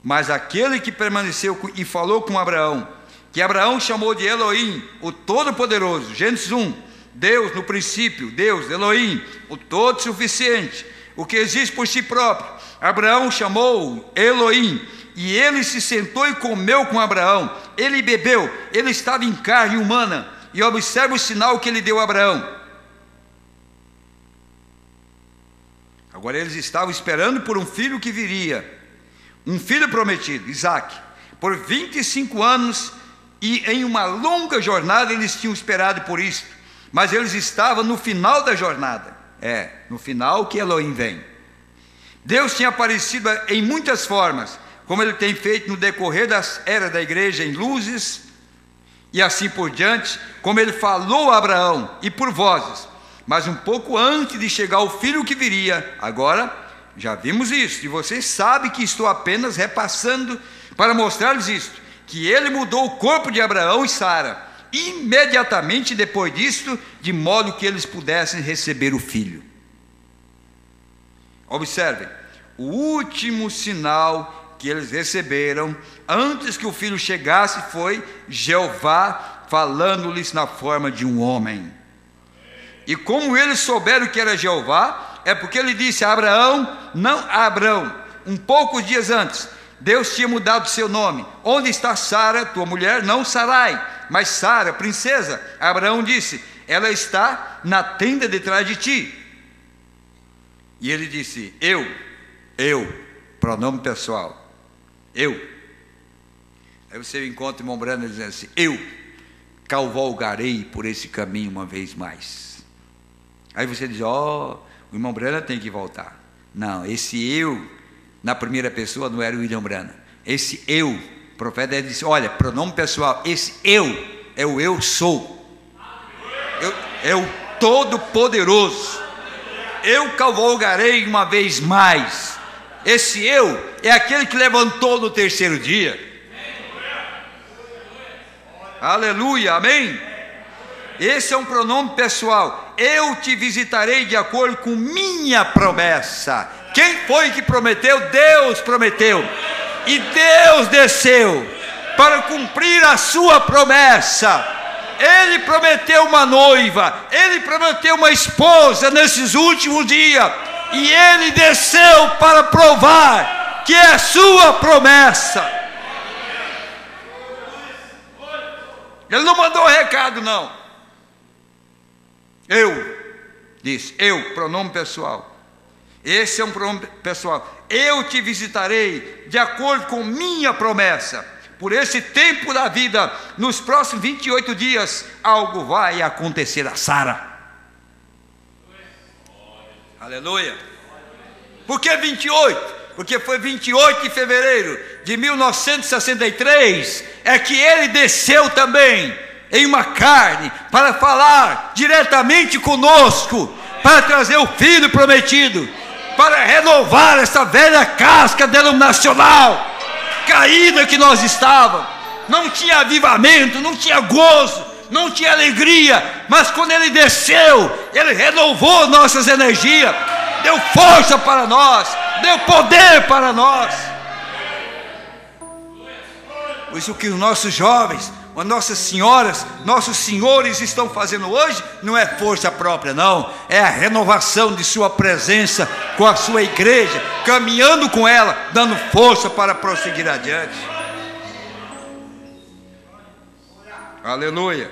Mas aquele que permaneceu e falou com Abraão, que Abraão chamou de Elohim, o Todo-Poderoso, Gênesis 1, Deus no princípio, Deus, Elohim, o Todo-Suficiente, o que existe por si próprio. Abraão chamou Elohim, e ele se sentou e comeu com Abraão, ele bebeu, ele estava em carne humana, e observa o sinal que ele deu a Abraão. Agora eles estavam esperando por um filho que viria, um filho prometido, Isaque, por 25 anos, e em uma longa jornada eles tinham esperado por isso, mas eles estavam no final da jornada, no final que Elohim vem. Deus tinha aparecido em muitas formas, como ele tem feito no decorrer das eras da igreja, em luzes, e assim por diante, como ele falou a Abraão, e por vozes, mas um pouco antes de chegar o filho que viria. Agora, já vimos isso, e vocês sabem que estou apenas repassando para mostrar-lhes isto, que ele mudou o corpo de Abraão e Sara, imediatamente depois disto, de modo que eles pudessem receber o filho. Observem, o último sinal que eles receberam, antes que o filho chegasse, foi Jeová falando-lhes na forma de um homem. E como eles souberam que era Jeová, é porque ele disse a Abraão, não a Abrão, um poucos dias antes, Deus tinha mudado seu nome. Onde está Sara, tua mulher? Não Sarai, mas Sara, princesa. Abraão disse, ela está na tenda de trás de ti. E ele disse, eu, pronome pessoal, eu. Aí você encontra o irmão Brando dizendo assim, eu cavalgarei por esse caminho uma vez mais. Aí você diz, o irmão Brana tem que voltar. Não, esse eu, na primeira pessoa, não era o William Brana. Esse eu, o profeta disse, olha, pronome pessoal, esse eu, é o eu sou. É o Todo-Poderoso. Eu cavalgarei uma vez mais. Esse eu é aquele que levantou no 3º dia. Aleluia, amém? Esse é um pronome pessoal. Eu te visitarei de acordo com minha promessa. Quem foi que prometeu? Deus prometeu. E Deus desceu para cumprir a sua promessa. Ele prometeu uma noiva, ele prometeu uma esposa nesses últimos dias, e ele desceu para provar que é sua promessa. Ele não mandou recado, não. Disse, pronome pessoal. Esse é um pronome pessoal. Eu te visitarei de acordo com minha promessa. Por esse tempo da vida, nos próximos 28 dias, algo vai acontecer a Sara. Aleluia. Por que 28? Porque foi 28 de fevereiro de 1963 é que ele desceu também em uma carne para falar diretamente conosco, para trazer o filho prometido, para renovar essa velha casca denominacional. caída que nós estávamos, não tinha avivamento, não tinha gozo, não tinha alegria, mas quando Ele desceu, Ele renovou nossas energias, deu força para nós, deu poder para nós. Por isso que os nossos jovens, as nossas senhoras, nossos senhores estão fazendo hoje, não é força própria não, é a renovação de sua presença com a sua igreja, caminhando com ela, dando força para prosseguir adiante. Aleluia.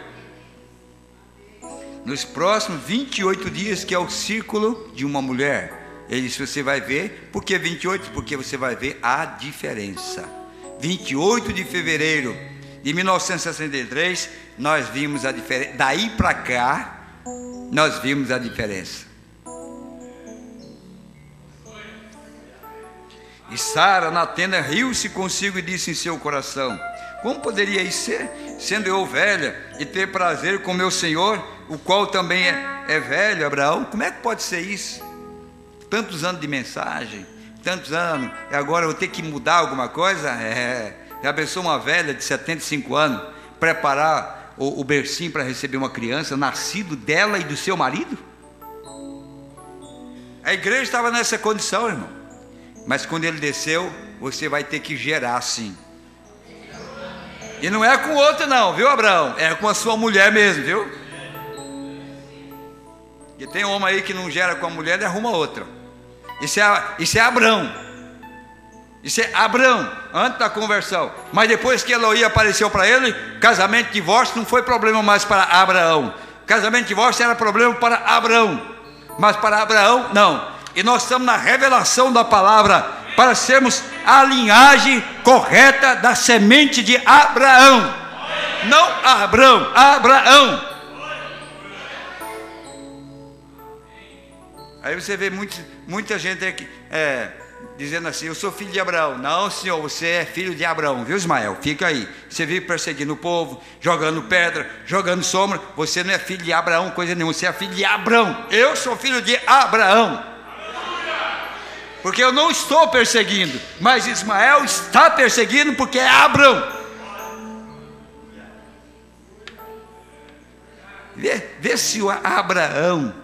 Nos próximos 28 dias, que é o círculo de uma mulher, ele disse, você vai ver. Por que 28? Porque você vai ver a diferença. 28 de fevereiro de 1963, nós vimos a diferença. Daí para cá, nós vimos a diferença. E Sara, na tenda, riu-se consigo e disse em seu coração, como poderia isso ser, sendo eu velha, e ter prazer com meu Senhor, o qual também é velho, Abraão? Como é que pode ser isso? Tantos anos de mensagem, tantos anos, e agora eu vou ter que mudar alguma coisa? Já pensou uma velha de 75 anos, preparar o bercinho para receber uma criança, nascido dela e do seu marido? A igreja estava nessa condição, irmão, mas quando ele desceu, você vai ter que gerar sim. E não é com outra não, viu, Abraão? É com a sua mulher mesmo, viu? E tem homem aí que não gera com a mulher, ele arruma outra. Isso é Abraão. Isso é Abraão, antes da conversão. Mas depois que Eloí apareceu para ele, casamento e divórcio não foi problema mais para Abraão. Casamento e divórcio era problema para Abraão, mas para Abraão não. E nós estamos na revelação da palavra, para sermos a linhagem correta da semente de Abraão. Não Abrão, Abraão. Aí você vê muita gente aqui, dizendo assim, eu sou filho de Abraão. Não, senhor, você é filho de Abraão, viu, Ismael? Fica aí. Você vive perseguindo o povo, jogando pedra, jogando sombra. Você não é filho de Abraão, coisa nenhuma. Você é filho de Abrão. Eu sou filho de Abraão. Porque eu não estou perseguindo, mas Ismael está perseguindo porque é Abrão. Vê se o Abraão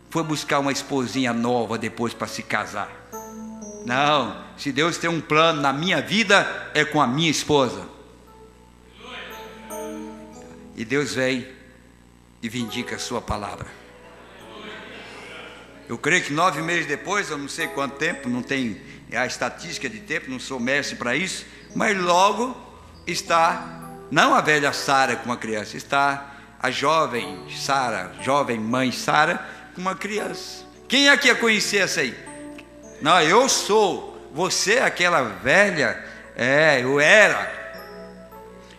foi buscar uma esposinha nova depois para se casar. Não, se Deus tem um plano na minha vida, é com a minha esposa. E Deus vem e vindica a sua palavra. Eu creio que 9 meses depois, eu não sei quanto tempo, não tenho a estatística de tempo, não sou mestre para isso, mas logo está, não a velha Sara com uma criança, está a jovem Sara, jovem mãe Sara com uma criança. Quem é que ia conhecer essa aí? Não, eu sou. Você, aquela velha,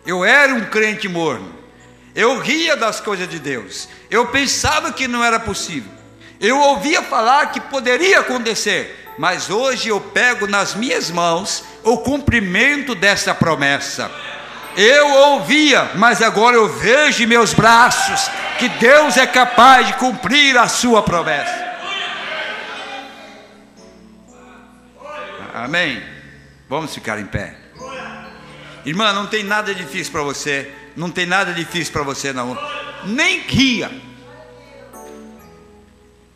eu era um crente morno. Eu ria das coisas de Deus. Eu pensava que não era possível. Eu ouvia falar que poderia acontecer, mas hoje eu pego nas minhas mãos o cumprimento dessa promessa. Eu ouvia, mas agora eu vejo em meus braços que Deus é capaz de cumprir a sua promessa. Amém? Vamos ficar em pé. Irmã, não tem nada difícil para você. Não tem nada difícil para você não. Nem ria.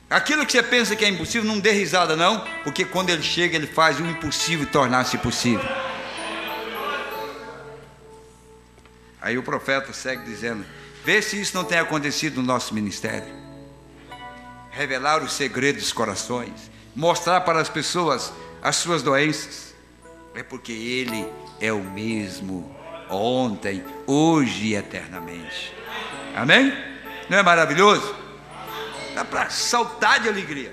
Aquilo que você pensa que é impossível, não dê risada não, porque quando ele chega, ele faz o impossível tornar-se possível. Aí o profeta segue dizendo, vê se isso não tem acontecido no nosso ministério. Revelar os segredos dos corações, mostrar para as pessoas as suas doenças. É porque Ele é o mesmo ontem, hoje e eternamente. Amém? Não é maravilhoso? Dá para saltar de alegria.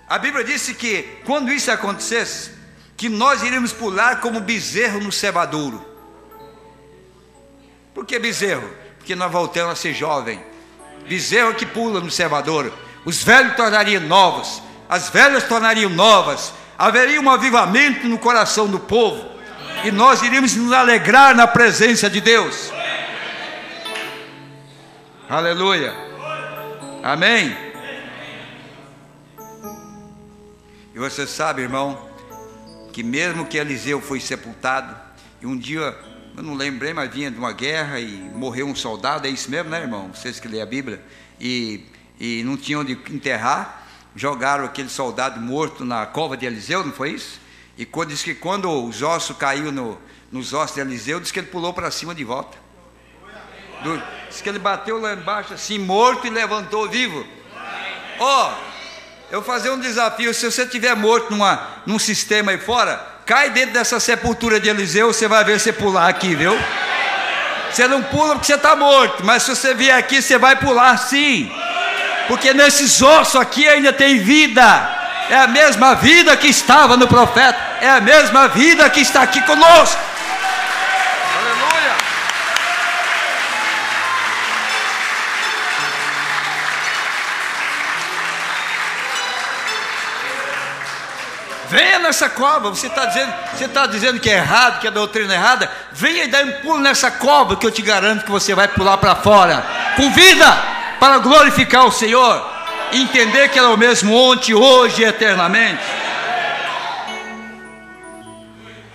A Bíblia disse que quando isso acontecesse, que nós iríamos pular como bezerro no cevadouro. Por que bezerro? Porque nós voltamos a ser jovem. Bezerro que pula no cevadouro. Os velhos tornariam novos, as velhas tornariam novas. Haveria um avivamento no coração do povo, e nós iríamos nos alegrar na presença de Deus. Aleluia. Amém. E você sabe, irmão, que mesmo que Eliseu foi sepultado, e um dia, eu não lembrei, mas vinha de uma guerra e morreu um soldado, é isso mesmo, né, irmão? Vocês que lêem a Bíblia, e não tinham onde enterrar, jogaram aquele soldado morto na cova de Eliseu, não foi isso? E diz que quando os ossos caíram nos ossos de Eliseu, diz que ele pulou para cima de volta. Diz que ele bateu lá embaixo assim, morto, e levantou vivo. Eu vou fazer um desafio: se você estiver morto num sistema aí fora, cai dentro dessa sepultura de Eliseu, você vai ver você pular aqui, viu? Você não pula porque você está morto, mas se você vier aqui, você vai pular sim, porque nesses ossos aqui ainda tem vida. É a mesma vida que estava no profeta, é a mesma vida que está aqui conosco. Aleluia! Venha nessa cova. Você está dizendo que é errado, que a doutrina é errada? Venha e dá um pulo nessa cova, que eu te garanto que você vai pular para fora com vida, para glorificar o Senhor, entender que Ele é o mesmo ontem, hoje e eternamente.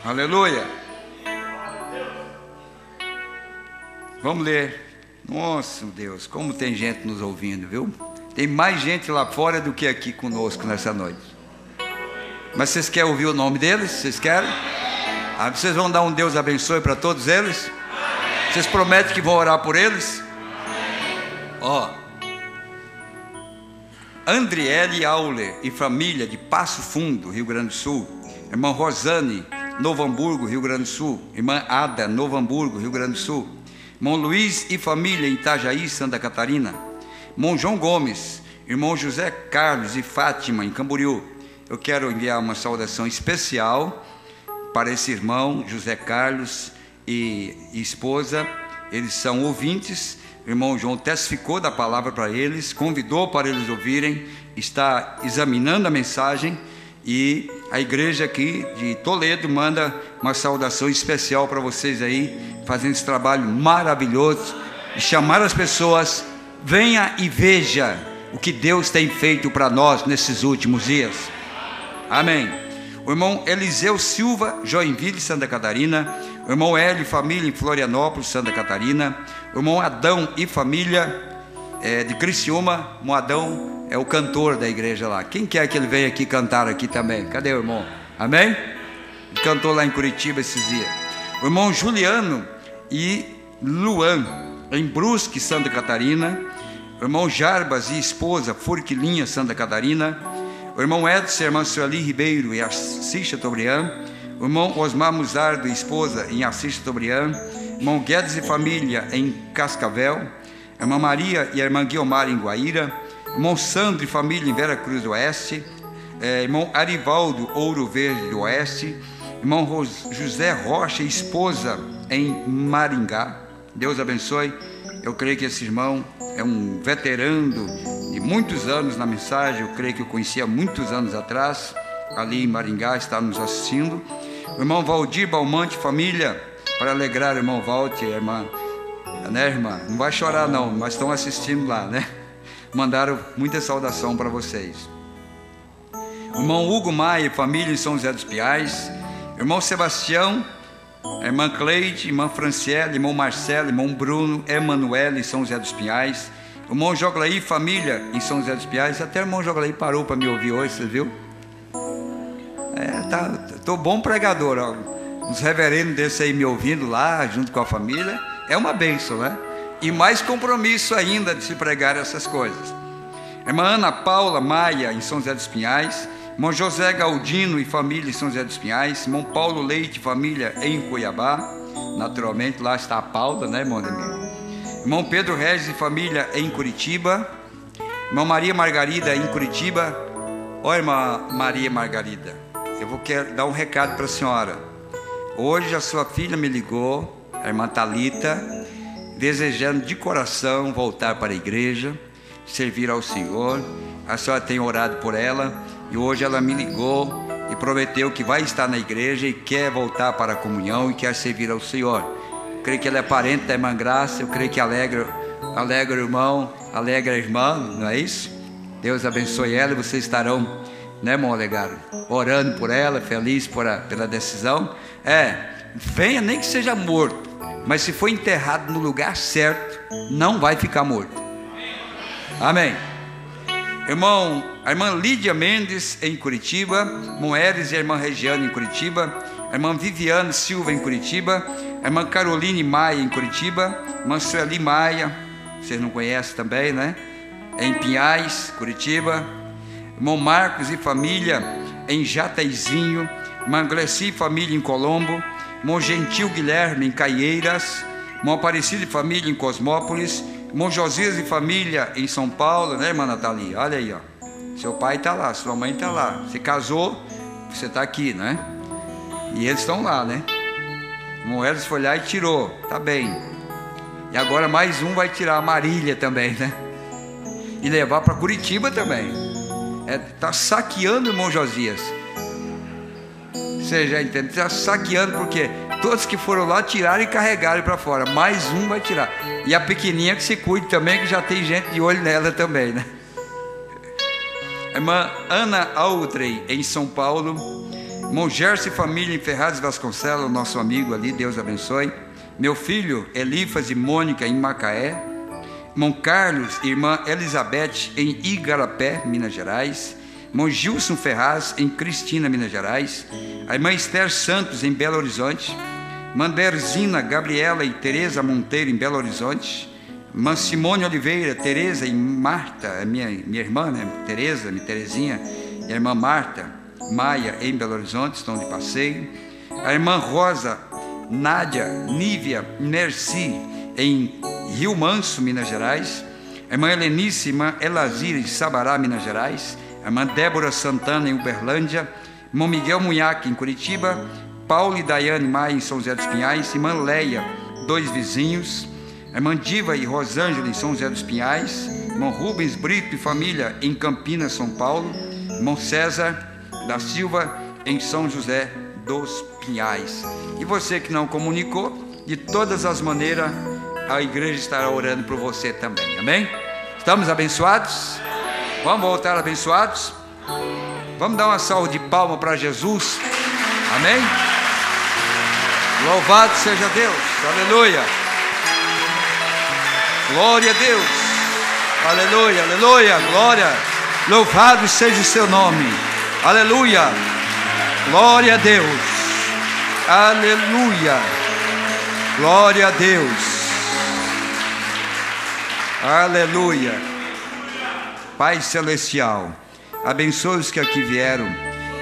Aleluia. Vamos ler. Nossa, Deus, como tem gente nos ouvindo, viu? Tem mais gente lá fora do que aqui conosco nessa noite. Mas vocês querem ouvir o nome deles? Vocês querem? Vocês vão dar um Deus abençoe para todos eles? Vocês prometem que vão orar por eles? Andriele Auler e família de Passo Fundo, Rio Grande do Sul. Irmã Rosane, Novo Hamburgo, Rio Grande do Sul. Irmã Ada, Novo Hamburgo, Rio Grande do Sul. Irmão Luiz e família em Itajaí, Santa Catarina. Irmão João Gomes, irmão José Carlos e Fátima em Camboriú. Eu quero enviar uma saudação especial para esse irmão José Carlos e esposa. Eles são ouvintes. O irmão João testificou da palavra para eles, convidou para eles ouvirem, está examinando a mensagem, e a igreja aqui de Toledo manda uma saudação especial para vocês aí, fazendo esse trabalho maravilhoso de chamar as pessoas. Venha e veja o que Deus tem feito para nós nesses últimos dias. Amém. O irmão Eliseu Silva, Joinville, Santa Catarina. O irmão Hélio e família em Florianópolis, Santa Catarina. O irmão Adão e família de Criciúma. O irmão Adão é o cantor da igreja lá. Quem quer que ele venha aqui cantar aqui também? Cadê o irmão? Amém? Ele cantou lá em Curitiba esses dias. O irmão Juliano e Luan em Brusque, Santa Catarina. O irmão Jarbas e esposa, Forquilinha, Santa Catarina. O irmão Edson e a irmã Sueli Ribeiro em Assis Chateaubriand. O irmão Osmar Muzardo e esposa em Assis Chateaubriand. O irmão Guedes e família em Cascavel. A irmã Maria e a irmã Guiomar em Guaíra. O irmão Sandro e família em Vera Cruz do Oeste. Irmão Arivaldo, Ouro Verde do Oeste. Irmão José Rocha e esposa em Maringá. Deus abençoe. Eu creio que esse irmão é um veterano de muitos anos na mensagem. Eu creio que eu conhecia há muitos anos atrás, ali em Maringá, está nos assistindo. O irmão Valdir Balmante, família, para alegrar o irmão Walter, irmã, né, irmã? Não vai chorar não, mas estão assistindo lá, né? Mandaram muita saudação para vocês. O irmão Hugo Maia, família em São José dos Piais. O irmão Sebastião, a irmã Cleide, irmã Franciele, irmão Marcelo, irmão Bruno, Emanuele em São José dos Pinhais. O irmão Joglaí, família em São José dos Pinhais. Até o irmão Joglaí parou para me ouvir hoje, você viu? Tô bom pregador, ó. Uns reverendos desses aí me ouvindo lá, junto com a família. É uma bênção, né? E mais compromisso ainda de se pregar essas coisas. Irmã Ana Paula Maia em São José dos Pinhais. Irmão José Galdino e família em São José dos Pinhais. Irmão Paulo Leite e família em Cuiabá. Naturalmente lá está a Paula, né, irmão Demir? Irmão Pedro Regis e família em Curitiba. Irmã Maria Margarida em Curitiba. Ó, irmã Maria Margarida, eu quero dar um recado para a senhora. Hoje a sua filha me ligou, a irmã Thalita, desejando de coração voltar para a igreja, servir ao Senhor. A senhora tem orado por ela e hoje ela me ligou e prometeu que vai estar na igreja e quer voltar para a comunhão e quer servir ao Senhor. Eu creio que ela é parente da irmã Graça, eu creio que alegra o irmão, alegra a irmã, não é isso? Deus abençoe ela e vocês estarão né, irmão Olegário? Orando por ela, feliz pela decisão. Venha, nem que seja morto, mas se for enterrado no lugar certo, não vai ficar morto. Amém. Irmão, a irmã Lídia Mendes em Curitiba, irmão Eres e a irmã Regiane em Curitiba, a irmã Viviane Silva em Curitiba, a irmã Caroline Maia em Curitiba, a irmã Sueli Maia, vocês não conhecem também, né? Em Pinhais, Curitiba, irmão Marcos e família em Jataizinho, irmã Gleci e família em Colombo, irmão Gentil Guilherme em Caieiras, irmão Aparecido e família em Cosmópolis, irmão Josias e família em São Paulo, né, irmã Nathalie? Olha aí, ó. Seu pai está lá, sua mãe está lá. Você casou, você está aqui, né? E eles estão lá, né? O irmão Elis foi lá e tirou, tá bem. E agora mais um vai tirar a Marília também, né? E levar para Curitiba também. Está saqueando, irmão Josias. Você já entende? Está saqueando porque todos que foram lá tiraram e carregaram para fora. Mais um vai tirar. E a pequenininha que se cuide também, que já tem gente de olho nela também, né? A irmã Ana Audrey em São Paulo. Irmão Gerson e família em Ferraz Vasconcelos, nosso amigo ali, Deus abençoe. Meu filho Elifas e Mônica em Macaé. Irmão Carlos e irmã Elizabeth em Igarapé, Minas Gerais. Irmão Gilson Ferraz em Cristina, Minas Gerais. A irmã Esther Santos em Belo Horizonte. Irmã Derzina, Gabriela e Tereza Monteiro em Belo Horizonte. Irmã Simone Oliveira, Tereza e Marta, minha irmã, né? Tereza, minha Terezinha, e a irmã Marta Maia em Belo Horizonte, estão de passeio. A irmã Rosa, Nádia, Nívia, Merci em Rio Manso, Minas Gerais. A irmã Helenice, irmã Elazira em Sabará, Minas Gerais. A irmã Débora Santana em Uberlândia. Irmão Miguel Munhaque em Curitiba. Paulo e Daiane Maia em São José dos Pinhais. Irmã Leia, 2 vizinhos. A irmã Diva e Rosângela em São José dos Pinhais. Irmão Rubens Brito e família em Campinas, São Paulo. Irmão César da Silva em São José dos Pinhais. E você que não comunicou, de todas as maneiras a igreja estará orando por você também, amém? Estamos abençoados? Vamos voltar abençoados? Vamos dar uma salva de palmas para Jesus, amém? Louvado seja Deus, aleluia, glória a Deus, aleluia, aleluia, glória, louvado seja o seu nome, aleluia, glória a Deus, aleluia, glória a Deus, aleluia. Pai Celestial, abençoe os que aqui vieram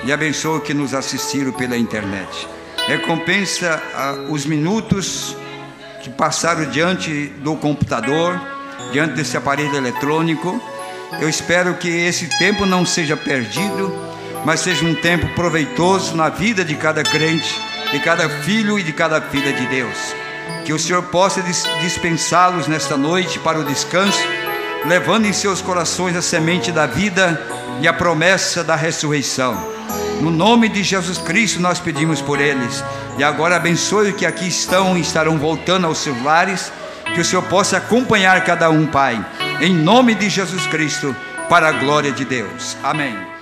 e abençoe os que nos assistiram pela internet. Recompensa os minutos que passaram diante do computador, diante desse aparelho eletrônico. Eu espero que esse tempo não seja perdido, mas seja um tempo proveitoso na vida de cada crente, de cada filho e de cada filha de Deus. Que o Senhor possa dispensá-los nesta noite para o descanso, levando em seus corações a semente da vida e a promessa da ressurreição. No nome de Jesus Cristo nós pedimos por eles. E agora abençoe os que aqui estão e estarão voltando aos seus lares. Que o Senhor possa acompanhar cada um, Pai. Em nome de Jesus Cristo, para a glória de Deus. Amém.